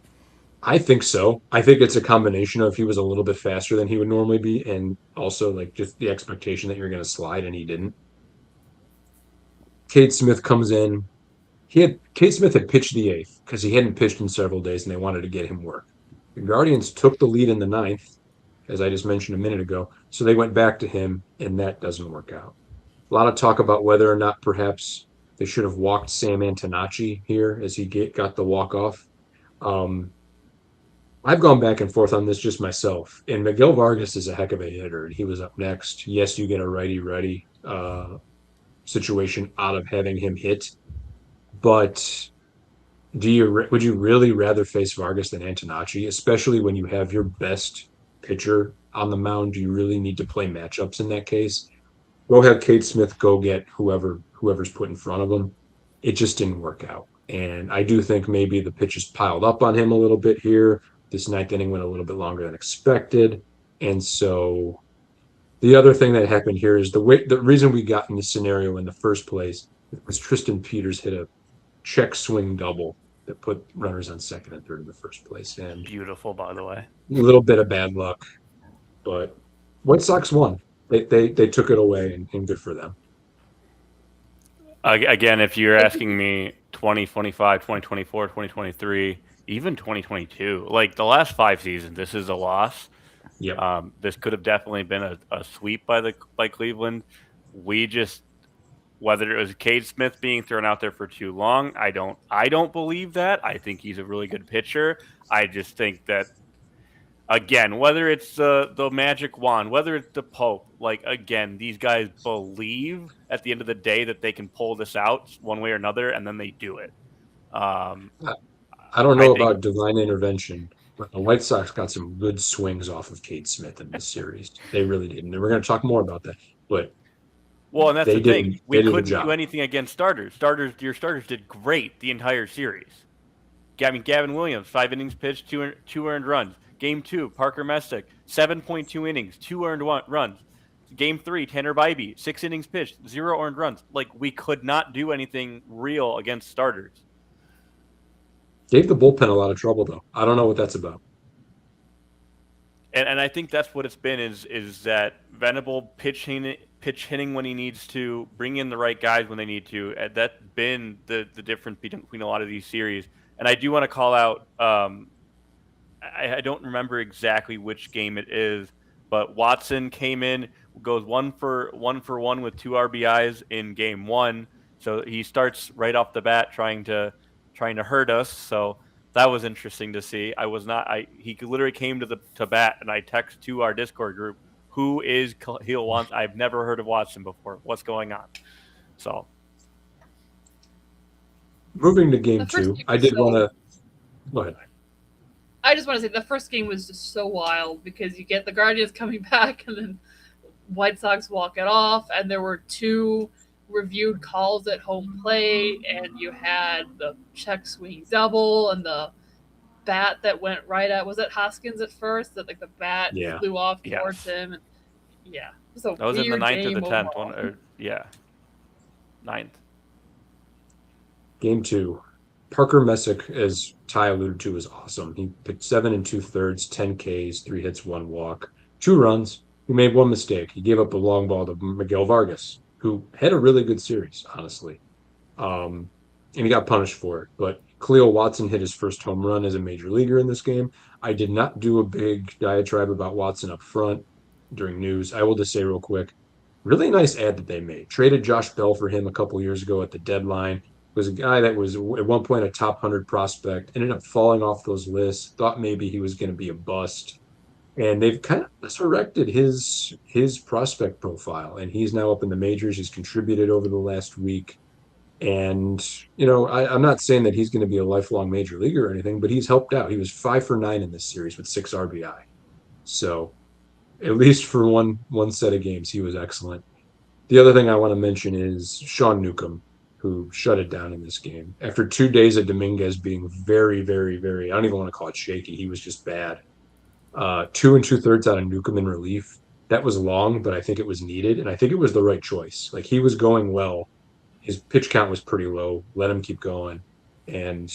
I think so. I think it's a combination of he was a little bit faster than he would normally be, and also like just the expectation that you're going to slide, and he didn't. Cade Smith comes in. Cade Smith had pitched the 8th because he hadn't pitched in several days, and they wanted to get him work. The Guardians took the lead in the 9th, as I just mentioned a minute ago, so they went back to him, and that doesn't work out. A lot of talk about whether or not perhaps they should have walked Sam Antonacci here as he got the walk off. Um, I've gone back and forth on this just myself, and Miguel Vargas is a heck of a hitter, and he was up next. Yes, you get a righty-righty situation out of having him hit, but would you really rather face Vargas than Antonacci, especially when you have your best pitcher on the mound? Do you really need to play matchups in that case? Go have Cade Smith go get whoever's put in front of him. It just didn't work out, and I do think maybe the pitches piled up on him a little bit here. This 9th inning went a little bit longer than expected, and so the other thing that happened here is the reason we got in this scenario in the first place was Tristan Peters hit a check swing double that put runners on second and third in the first place, and Beautiful, by the way. a little bit of bad luck. But White Sox won. They took it away, and good for them. Again, if you're asking me 2025, 2024, 2023, even 2022, like the last 5 seasons, this is a loss. Yeah. This could have definitely been a sweep by Cleveland. We just, whether it was Cade Smith being thrown out there for too long, I don't believe that. I think he's a really good pitcher. I just think that again, whether it's the magic wand, whether it's the Pope, like again, these guys believe at the end of the day that they can pull this out one way or another, and then they do it. Um, I I don't I know think about divine intervention, but the White Sox got some good swings off of Kate Smith in this series. They really did, and we're going to talk more about that. But well, and that's the they did thing. We they did a couldn't do job. anything against starters. Your starters did great the entire series. I mean, Gavin Williams, 5 innings pitched, two earned runs. Game 2, Parker Messick, 7.2 innings, two earned runs. Game 3, Tanner Bybee, 6 innings pitched, 0 earned runs. Like, we could not do anything real against starters. Gave the bullpen a lot of trouble, though. I don't know what that's about. And I think that's what it's been is that Venable pitch hitting when he needs to, bring in the right guys when they need to. And that's been the difference between a lot of these series. And I do want to call out I don't remember exactly which game it is, but Watson came in, goes 1 for 1 with 2 RBIs in game 1. So he starts right off the bat trying to hurt us. So that was interesting to see. I was not. I He literally came to bat, and I text to our Discord group, "Who is Khalil Watson? I've never heard of Watson before. What's going on?" So Moving to game The first two, game I was did want so. to go ahead. I just want to say the first game was just so wild because you get the Guardians coming back and then White Sox walk it off, and there were two reviewed calls at home plate, and you had the check swing double and the bat that went right at was it Hoskins at first that like the bat Yeah, flew off towards yes, him. And yeah, it was a that was in the weird ninth or the game 10th overall. one. Or, yeah, ninth. game two. Parker Messick, as Ty alluded to, was awesome. He pitched 7 2/3, 10 Ks, 3 hits, 1 walk, 2 runs. He made one mistake. He gave up a long ball to Miguel Vargas, who had a really good series, honestly. Um, and he got punished for it. But Cleo Watson hit his first home run as a major leaguer in this game. I did not do a big diatribe about Watson up front during news. I will just say real quick, really nice ad that they made. Traded Josh Bell for him a couple years ago at the deadline. Was a guy that was at one point a top 100 prospect, ended up falling off those lists. Thought maybe he was going to be a bust, and they've kind of resurrected his prospect profile, and he's now up in the majors. He's contributed over the last week. And, I'm not saying that he's going to be a lifelong major leaguer or anything, but he's helped out. He was 5 for 9 in this series with 6 RBI. So at least for one set of games, he was excellent. The other thing I want to mention is Sean Newcomb, who shut it down in this game. After 2 days of Dominguez being very, very, very, I don't even want to call it shaky. He was just bad. 2 2/3 out of Newcomb in relief. That was long, but I think it was needed. And I think it was the right choice. Like he was going well, his pitch count was pretty low. Let him keep going. And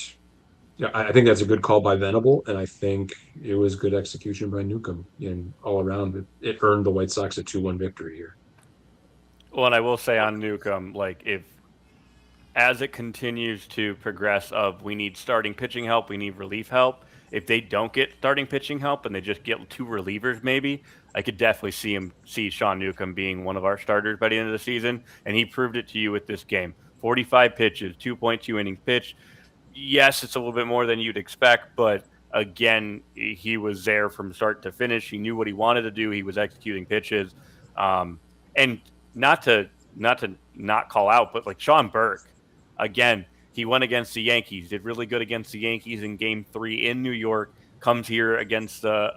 I think that's a good call by Venable, and I think it was good execution by Newcomb. And all around, it earned the White Sox a 2-1 victory here. Well, and I will say on Newcomb, like if as it continues to progress of we need starting pitching help, we need relief help. If they don't get starting pitching help and they just get 2 relievers, maybe I could definitely see Sean Newcomb being one of our starters by the end of the season, and he proved it to you with this game. 45 pitches, 2.2 innings pitched. Yes, it's a little bit more than you'd expect, but again, he was there from start to finish. He knew what he wanted to do. He was executing pitches, and not call out, but like Sean Burke, again, he went against the Yankees, did really good against the Yankees in Game 3 in New York. Comes here against a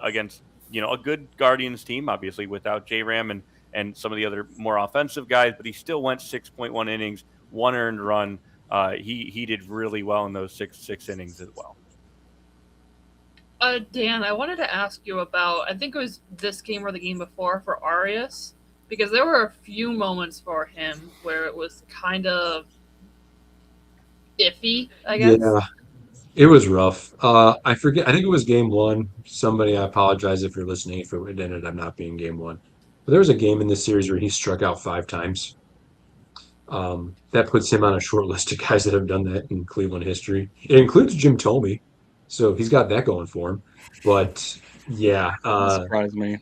good Guardians team, obviously without J Ram and some of the other more offensive guys, but he still went 6.1 innings, 1 earned run. He did really well in those six innings as well. Dan, I wanted to ask you about, I think it was this game or the game before for Arias, because there were a few moments for him where it was kind of iffy, I guess. Yeah, it was rough. I forget. I think it was game one. Somebody, I apologize if you're listening, if it ended up not being game one. But there was a game in this series where he struck out 5 times. That puts him on a short list of guys that have done that in Cleveland history. It includes Jim Thome, so he's got that going for him. But yeah, Doesn't surprise me.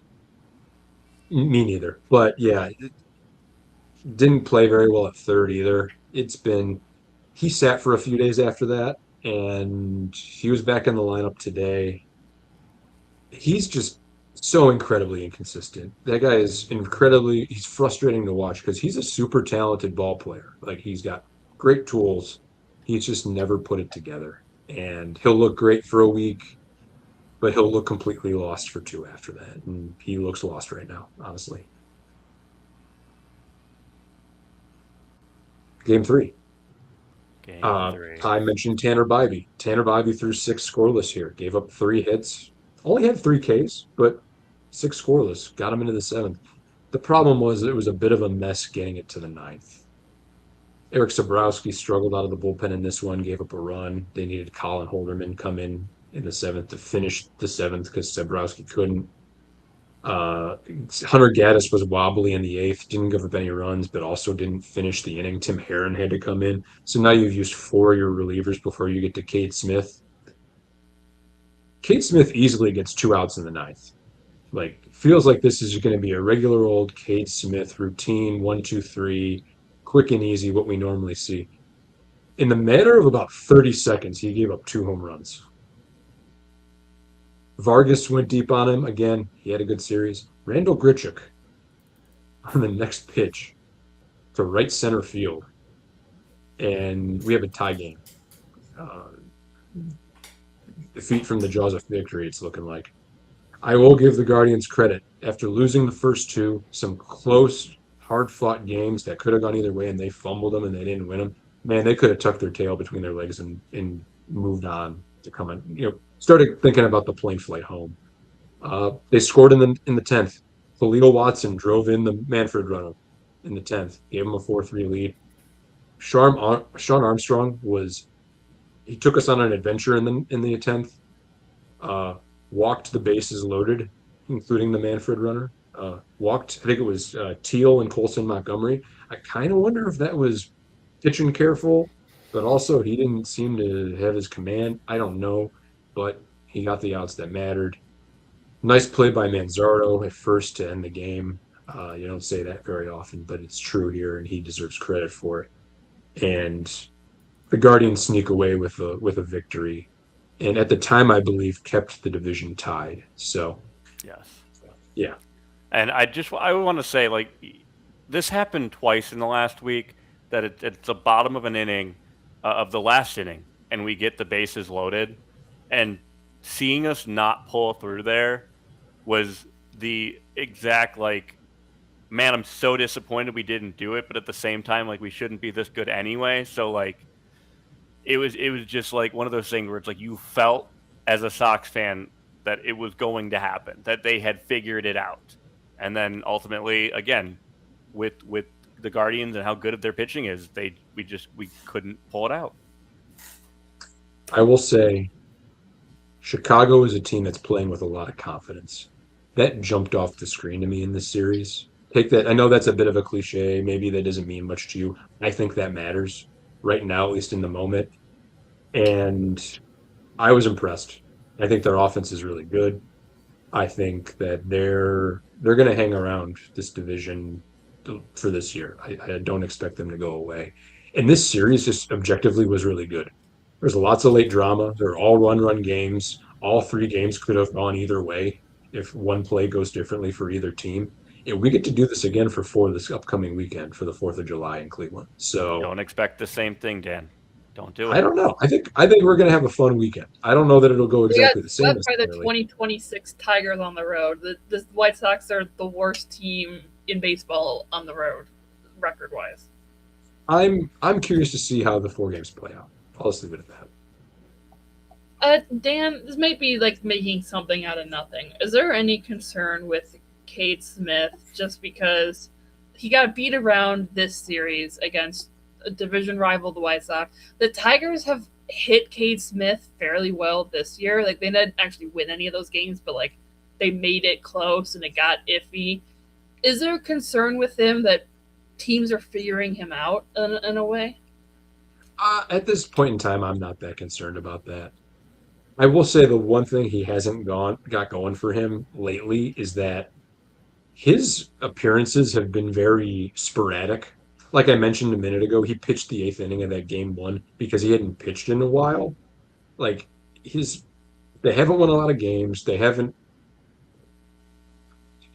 me neither. But yeah, didn't play very well at third either. He sat for a few days after that, and he was back in the lineup today. he's just so incredibly inconsistent. That guy is he's frustrating to watch because he's a super talented ball player. Like he's got great tools. He's just never put it together. And he'll look great for a week, but he'll look completely lost for two after that. And he looks lost right now, honestly. Game three. Game three. I mentioned Tanner Bybee. Tanner Bybee threw six scoreless here, gave up three hits, only had three Ks, but six scoreless, got him into the seventh. The problem was it was a bit of a mess getting it to the ninth. Eric Sabrowski struggled out of the bullpen in this one, gave up a run. They needed Colin Holderman come in the seventh to finish the seventh because Sabrowski couldn't. Hunter Gaddis was wobbly in the eighth, didn't give up any runs, but also didn't finish the inning. Tim Herron had to come in. So now you've used four of your relievers before you get to Cade Smith. Cade Smith easily gets two outs in the ninth. Like, feels like this is going to be a regular old Cade Smith routine, 1, 2, 3, quick and easy, what we normally see. In the matter of about 30 seconds, he gave up two home runs. Vargas went deep on him. Again, he had a good series. Randall Grichuk on the next pitch to right center field. And we have a tie game. Defeat from the jaws of victory, it's looking like. I will give the Guardians credit. After losing the first two, some close, hard fought games that could have gone either way, and they fumbled them and they didn't win them. Man, they could have tucked their tail between their legs and moved on to come in. Started thinking about the plane flight home. They scored in the 10th. Khalil Watson drove in the Manfred runner in the 10th, gave him a 4-3 lead. Sean Armstrong he took us on an adventure in the 10th. Walked the bases loaded, including the Manfred runner. Walked, I think it was Teal and Colson Montgomery. I kind of wonder if that was pitching careful, but also he didn't seem to have his command. I don't know, but he got the outs that mattered. Nice play by Manzardo at first to end the game. You don't say that very often, but it's true here, and he deserves credit for it. And the Guardians sneak away with a victory, and at the time, I believe, kept the division tied. So, Yes. yeah, And I want to say, like, this happened twice in the last week, that it's the bottom of an inning, of the last inning, and we get the bases loaded. And seeing us not pull through there was the exact, like, man, I'm so disappointed we didn't do it, but at the same time, like, we shouldn't be this good anyway. So, like, it was just like one of those things where it's like you felt as a Sox fan that it was going to happen, that they had figured it out. And then ultimately, again, with the Guardians and how good their pitching is, we couldn't pull it out. I will say Chicago is a team that's playing with a lot of confidence. That jumped off the screen to me in this series. Take that. I know that's a bit of a cliche. Maybe that doesn't mean much to you. I think that matters right now, at least in the moment. And I was impressed. I think their offense is really good. I think that they're going to hang around this division for this year. I don't expect them to go away. And this series just objectively was really good. There's lots of late drama. They're all run games. All three games could have gone either way if one play goes differently for either team. And we get to do this again for this upcoming weekend for the 4th of July in Cleveland. So Don't expect the same thing, Dan. Don't do I it. don't know. I think we're gonna have a fun weekend. I don't know that it'll go They got exactly the same swept by the necessarily. 2026 Tigers on the road. The White Sox are the worst team in baseball on the road, record wise. I'm curious to see how the four games play out. I'll just leave it at that. Dan, this might be like making something out of nothing. Is there any concern with Cade Smith just because he got beat around this series against a division rival, the White Sox? The Tigers have hit Cade Smith fairly well this year. Like they didn't actually win any of those games, but like they made it close and it got iffy. Is there a concern with him that teams are figuring him out in a way? At this point in time, I'm not that concerned about that. I will say the one thing he hasn't got going for him lately is that his appearances have been very sporadic. Like I mentioned a minute ago, he pitched the eighth inning of that game one because he hadn't pitched in a while. Like his, they haven't won a lot of games. They haven't.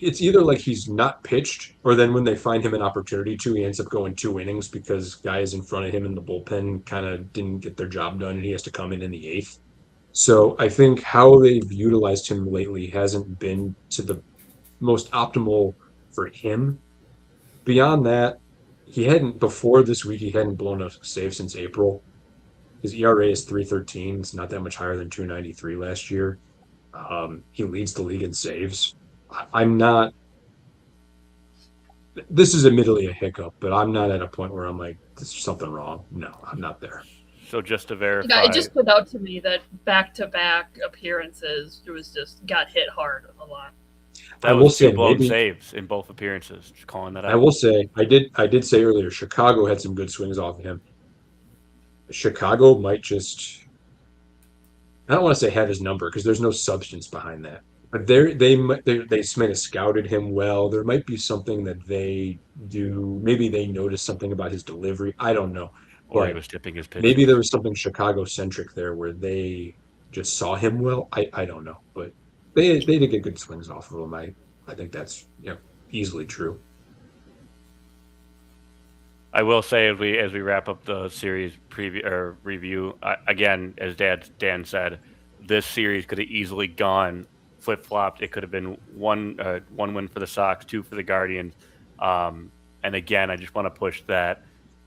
it's either like he's not pitched, or then when they find him an opportunity to, he ends up going 2 innings because guys in front of him in the bullpen kind of didn't get their job done, and he has to come in the eighth. So I think how they've utilized him lately hasn't been to the most optimal for him. Beyond that, he hadn't before this week. He hadn't blown a save since April. His ERA is 3.13. It's not that much higher than 2.93 last year. He leads the league in saves. I'm not. This is admittedly a hiccup, but I'm not at a point where I'm like, there's something wrong. No, I'm not there. So just to Yeah, verify, it just stood out to me that back-to-back appearances, it was just got hit hard a lot. that I will was two say blown maybe saves in both appearances. Just calling that I out. will say I did say earlier Chicago had some good swings off of him. Chicago might just I don't want to say have his number because there's no substance behind that. But they might have scouted him well. There might be something that they do. Maybe they noticed something about his delivery. I don't know, Or he but was tipping his maybe there pitches. was something Chicago centric there where they just saw him well. I don't know, but they did get good swings off of him. I think that's easily true. I will say as we wrap up the series preview or review, again, as Dan said, this series could have easily gone flip flopped. It could have been one win for the Sox, two for the Guardians. And again, I just want to push that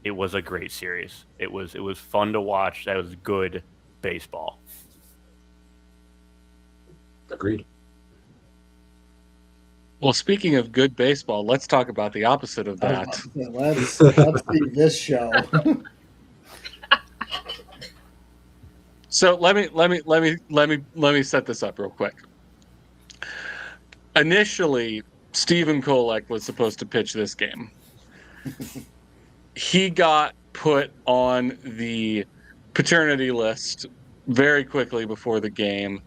it was a great series. It was fun to watch. That was good baseball. Agreed. Well, speaking of good baseball, let's talk about the opposite of I was that. about to say, let's see this show. So let me set this up real quick. Initially, Stephen Kolek was supposed to pitch this game. He got put on the paternity list very quickly before the game,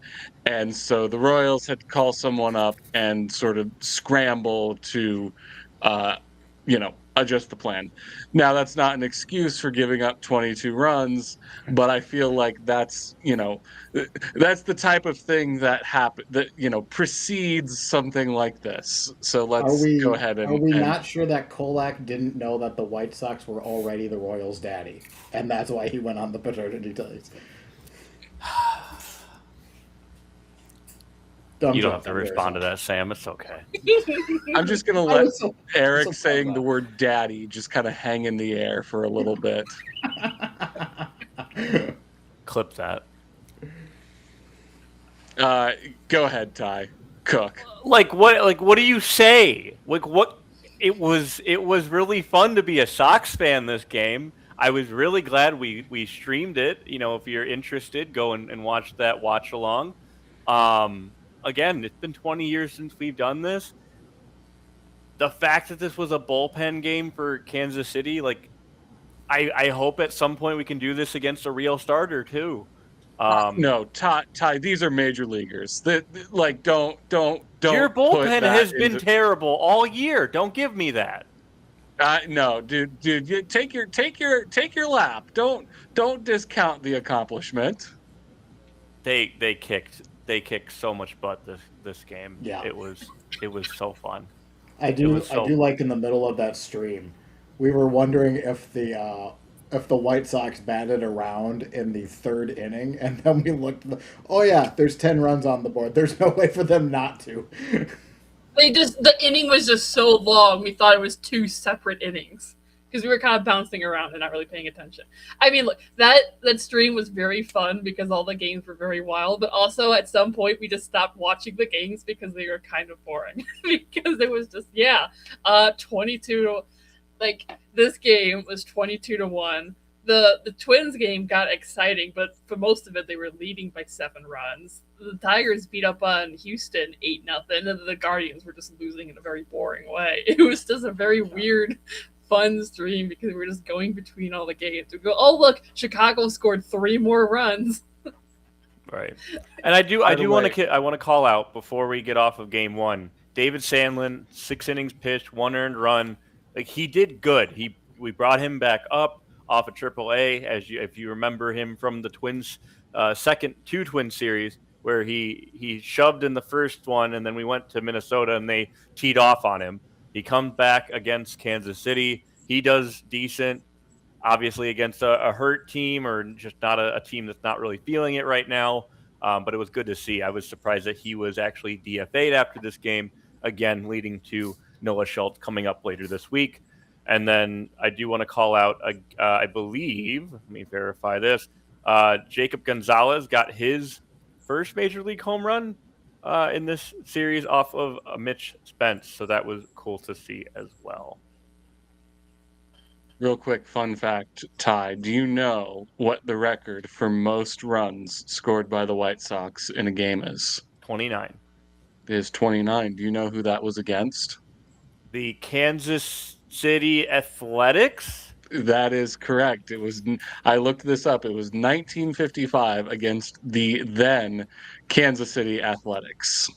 and so the Royals had to call someone up and sort of scramble to, uh, adjust the plan. Now, that's not an excuse for giving up 22 runs, but I feel like that's the type of thing that precedes something like this. So Are let's go we ahead are and we not sure that Kolak didn't know that the White Sox were already the Royals' daddy, and that's why he went on the paternity test? You don't have to respond to that, Sam. It's okay. I'm just gonna I let was so- Eric so saying pumped the up. word daddy just kind of hang in the air for a little bit. Clip that. Go ahead, Ty. Cook. Like what do you say? Like what it was really fun to be a Sox fan this game. I was really glad we streamed it. If you're interested, go and watch that watch along. Again, it's been 20 years since we've done this. The fact that this was a bullpen game for Kansas City, like I hope at some point we can do this against a real starter too. No, Ty. These are major leaguers. Like, don't Your put bullpen that has been into. terrible all year. Don't give me that. No, dude. Take your lap. Don't discount the accomplishment. They kicked so much butt this game. Yeah. It was so fun. I It do was so fun. like in the middle of that stream, we were wondering if the White Sox batted around in the third inning, and then we looked. Oh yeah, there's 10 runs on the board. There's no way for them not to. The inning was just so long, we thought it was two separate innings. Because we were kind of bouncing around and not really paying attention. I mean, look, that stream was very fun because all the games were very wild, but also at some point we just stopped watching the games because they were kind of boring. Because it was just 22 like this game was 22-1. The Twins game got exciting, but for most of it they were leading by 7 runs. The Tigers beat up on Houston 8-0, and the Guardians were just losing in a very boring way. It was just a very weird, fun stream because we were just going between all the games. We go, oh look, Chicago scored 3 more runs. Right. And I By the want way- to call out before we get off of game 1. David Sandlin, 6 innings pitched, 1 earned run. Like he did good. We brought him back up off of AAA if you remember him from the Twins second 2 Twin series. where he shoved in the first one, and then we went to Minnesota and they teed off on him. He comes back against Kansas City. He does decent, obviously against a hurt team or just not a team that's not really feeling it right now. But it was good to see. I was surprised that he was actually DFA'd after this game, again, leading to Noah Schultz coming up later this week. And then I do want to call out, I believe, let me verify this, Jacob Gonzalez got his first Major League home run in this series off of Mitch Spence. So that was cool to see as well. Real quick fun fact, Ty, do you know what the record for most runs scored by the White Sox in a game is? 29. It is 29. Do you know who that was against? The Kansas City Athletics? That is correct. It was, I looked this up. It was 1955 against the then Kansas City Athletics.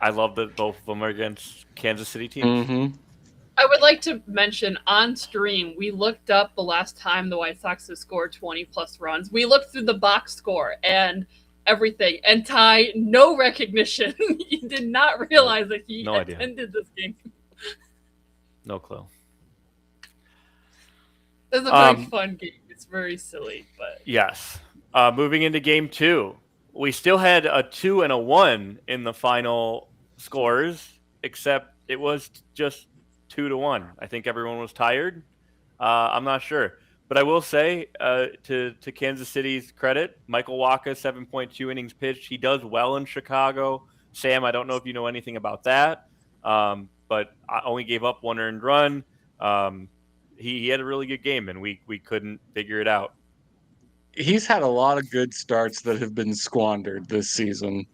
I love that both of them are against Kansas City teams. Mm-hmm. I would like to mention on stream, we looked up the last time the White Sox have scored 20 plus runs. We looked through the box score and everything, and Ty, no recognition. He did not realize that he attended this game. No clue. It's a very fun game. It's very silly, but yes. Moving into game 2, we still had a 2 and a 1 in the final scores, except it was just 2-1. I think everyone was tired. I'm not sure, but I will say to Kansas City's credit, Michael Wacha, 7.2 innings pitched. He does well in Chicago. Sam, I don't know if you know anything about that, but I only gave up 1 earned run. He had a really good game, and we couldn't figure it out. He's had a lot of good starts that have been squandered this season.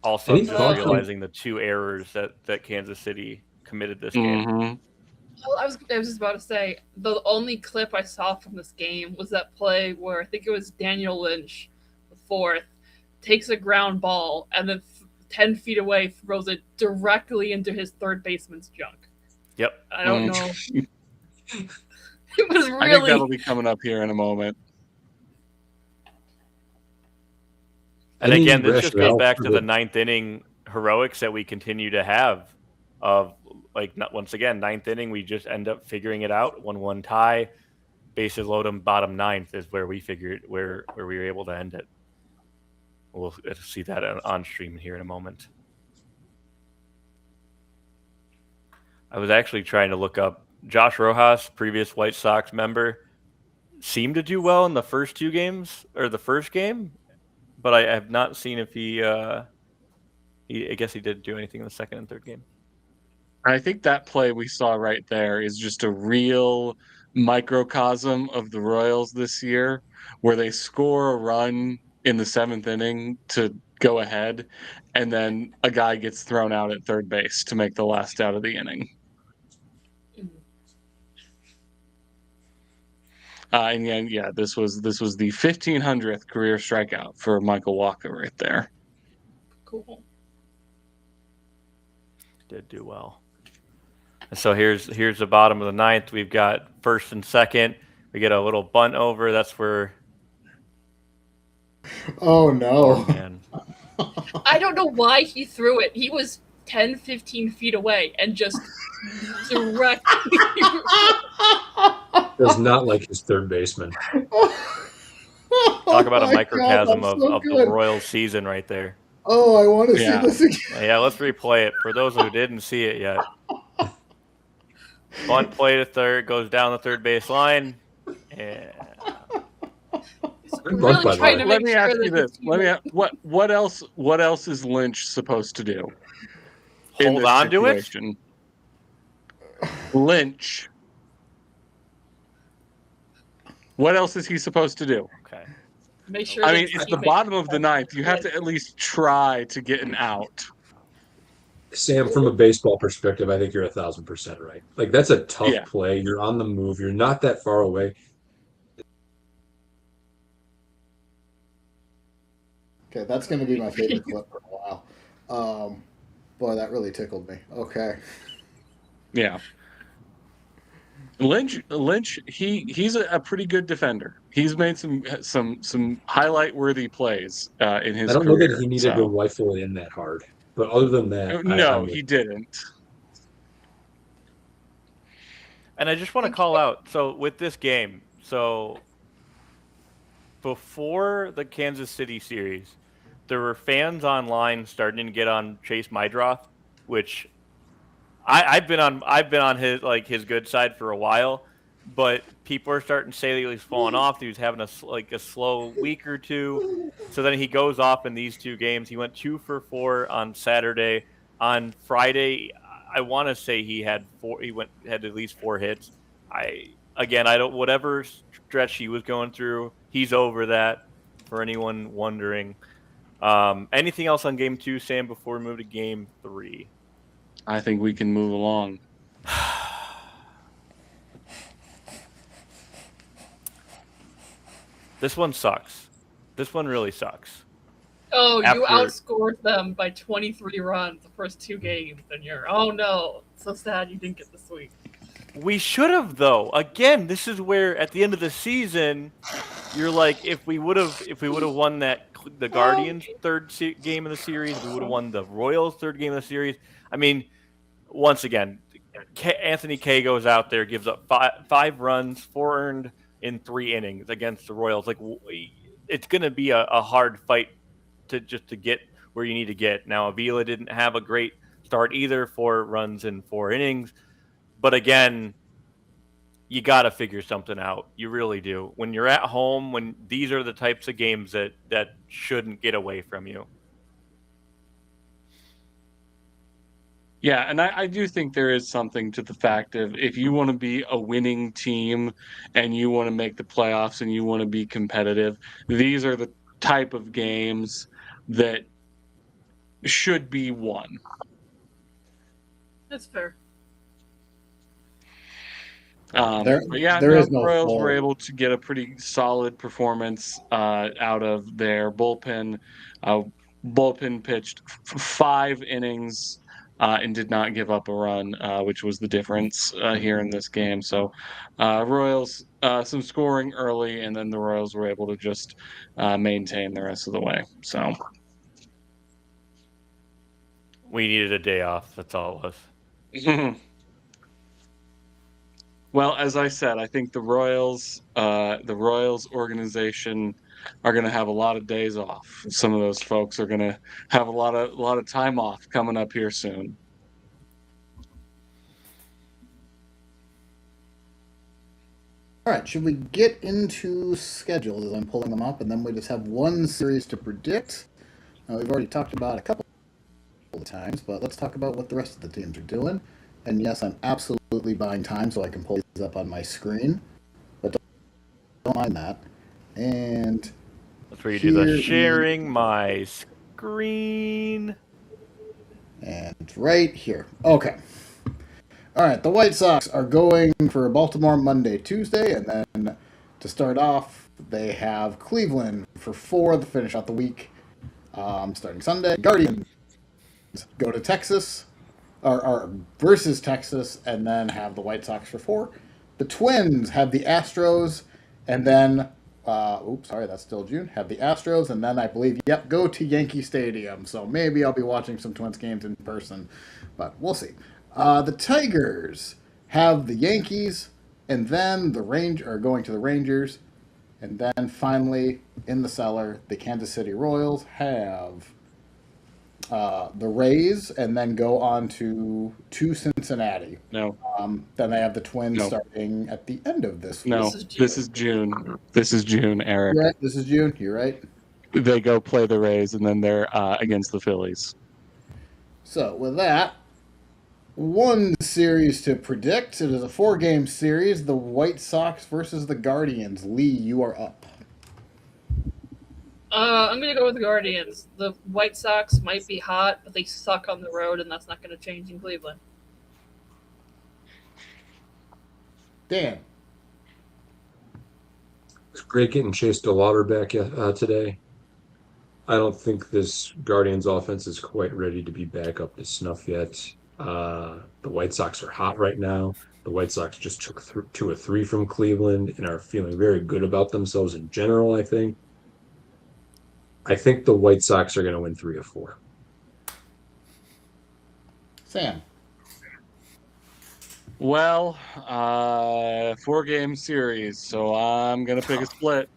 Also, realizing the 2 errors that Kansas City committed this game. Well, I was just about to say, the only clip I saw from this game was that play where I think it was Daniel Lynch, the fourth, takes a ground ball and then 10 feet away throws it directly into his third baseman's junk. Yep. I don't know. It was really... I think that'll be coming up here in a moment. And again, this just goes back to the 9th inning heroics that we continue to have. Of like, once again, 9th inning, we just end up figuring it out. 1-1 tie, bases loaded, bottom 9th is where we figured where we were able to end it. We'll see that on stream here in a moment. I was actually trying to look up Josh Rojas, previous White Sox member, seemed to do well in the first 2 games or the first game. But I have not seen if I guess he didn't do anything in the second and third game. I think that play we saw right there is just a real microcosm of the Royals this year, where they score a run in the 7th inning to go ahead, and then a guy gets thrown out at third base to make the last out of the inning. And yeah, this was the 1500th career strikeout for Michael Wacha right there. Cool. Did do well. So here's the bottom of the 9th. We've got first and second. We get a little bunt over. That's where. Oh no! Oh, man. I don't know why he threw it. He was 10, 15 feet away and just directly. Does not like his third baseman. Talk about a microcosm of the Royals season right there. Oh, I want to see this again. Yeah, let's replay it for those who didn't see it yet. Bunt play to third, goes down the third base line. Yeah. Really trying to Let me ask you this. What else is Lynch supposed to do? Hold on to it? Lynch. What else is he supposed to do? Okay. Make sure. I mean, it's the bottom of the 9th. You have to at least try to get an out. Sam, from a baseball perspective, I think you're 1,000% right. Like, that's a tough play. You're on the move. You're not that far away. Okay, that's going to be my favorite clip for a while. Boy, that really tickled me. Okay. Yeah. Lynch, he's a pretty good defender. He's made some highlight worthy plays in I his don't know that career. he needed to So rifle in that hard, but other than that, no, I'm with he didn't. And I just want to Thank you. call out, so with this game, so before the Kansas City series, there were fans online starting to get on Chase Mydroth, which I've been on his good side for a while, but people are starting to say that he was falling off. That he was having a slow week or two. So then he goes off in these two games. He went 2 for 4 on Saturday. On Friday, I want to say he had four. Had at least 4 hits. I don't whatever stretch he was going through. He's over that. For anyone wondering, anything else on game two, Sam? Before we move to game three. I think we can move along. This one sucks. This one really sucks. Oh, you After outscored them by 23 runs the first 2 games, and oh no, so sad you didn't get the sweep. we should have though. Again, this is where at the end of the season, you're like, if we would have won the Guardians' game of the series, if we would have won the Royals' third game of the series. I mean, once again, Anthony Kay goes out there, gives up five runs, 4 earned in 3 innings against the Royals. Like, it's going to be a hard fight to get where you need to get. Now, Avila didn't have a great start either, 4 runs in 4 innings. But again, you got to figure something out. You really do. When you're at home, when these are the types of games that shouldn't get away from you. Yeah, and I do think there is something to the fact of if you want to be a winning team and you want to make the playoffs and you want to be competitive, these are the type of games that should be won. That's fair. But yeah, there no, is the no Royals fault. were able to get a pretty solid performance out of their bullpen. Bullpen pitched 5 innings and did not give up a run, which was the difference here in this game. So Royals, some scoring early, and then the Royals were able to just maintain the rest of the way. So We needed a day off. That's all it was. Well, as I said, I think the Royals organization are going to have a lot of days off. Some of those folks are going to have a lot of time off coming up here soon. All right, should we get into schedules as I'm pulling them up, and then we just have one series to predict? We've already talked about a couple of times, but let's talk about what the rest of the teams are doing. And yes, I'm absolutely buying time so I can pull these up on my screen, but don't mind that. And That's where you do the here sharing my screen. and right here. Okay. All right, the White Sox are going for Baltimore Monday, Tuesday, and then to start off, they have Cleveland for 4 to finish out the week, starting Sunday. Guardians go to Texas, or versus Texas, and then have the White Sox for 4. The Twins have the Astros, and then, that's still June. Have the Astros, and then I believe, go to Yankee Stadium. So maybe I'll be watching some Twins games in person, but we'll see. The Tigers have the Yankees, and then the Range are going to the Rangers, and then finally in the cellar, the Kansas City Royals have the Rays, and then go on to Cincinnati. No, Then they have the Twins No. starting at the end of this. no, week. this is June. This is June, Eric. You're right. This is June. You're right. They go play the Rays, and then they're against the Phillies. So with that, one series to predict. It is a 4-game series. The White Sox versus the Guardians. Lee, you are up. I'm gonna go with the Guardians. The White Sox might be hot, but they suck on the road, and that's not gonna change in Cleveland. Dan. It's great getting Chase DeLauder back today. I don't think this Guardians offense is quite ready to be back up to snuff yet. The White Sox are hot right now. The White Sox just took 2 or 3 from Cleveland and are feeling very good about themselves in general, I think. I think the White Sox are going to win 3 or 4. Sam. Well, 4-game series, so I'm gonna pick a split.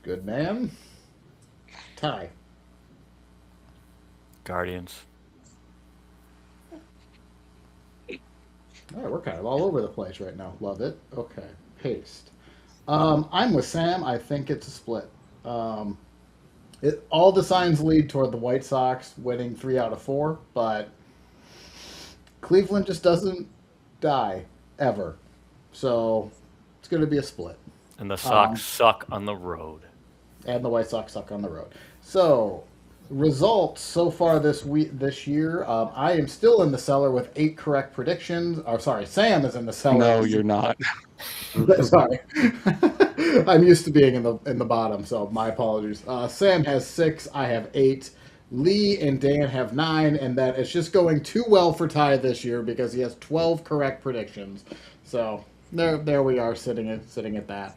Good man. Ty. Guardians. All right, we're kind of all over the place right now. Love it. Okay, paste. I'm with Sam. I think it's a split. Um, all the signs lead toward the White Sox winning 3 out of 4, but Cleveland just doesn't die ever. So it's going to be a split. And the Um, Sox suck on the road. and the White Sox suck on the road. So results so far this year, I am still in the cellar with 8 correct predictions. Or sorry, Sam is in the cellar. No, you're not. Sorry, I'm used to being in the bottom, so my apologies. Sam has 6, I have 8. Lee and Dan have 9, and that it's just going too well for Ty this year because he has 12 correct predictions. So there we are sitting at that.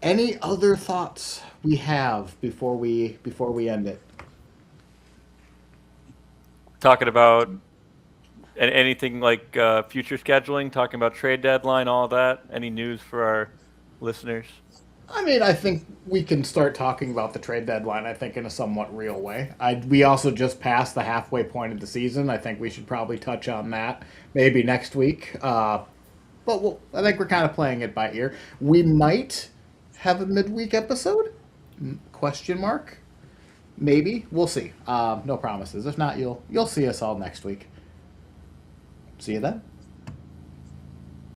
Any other thoughts we have before we end it? Talking about anything like future scheduling, talking about trade deadline, all that. Any news for our listeners? I mean, I think we can start talking about the trade deadline. I think in a somewhat real way. We also just passed the halfway point of the season. I think we should probably touch on that maybe next week. I think we're kind of playing it by ear. We might have a midweek episode? Question mark. Maybe we'll see. No promises. If not, you'll see us all next week. See you then.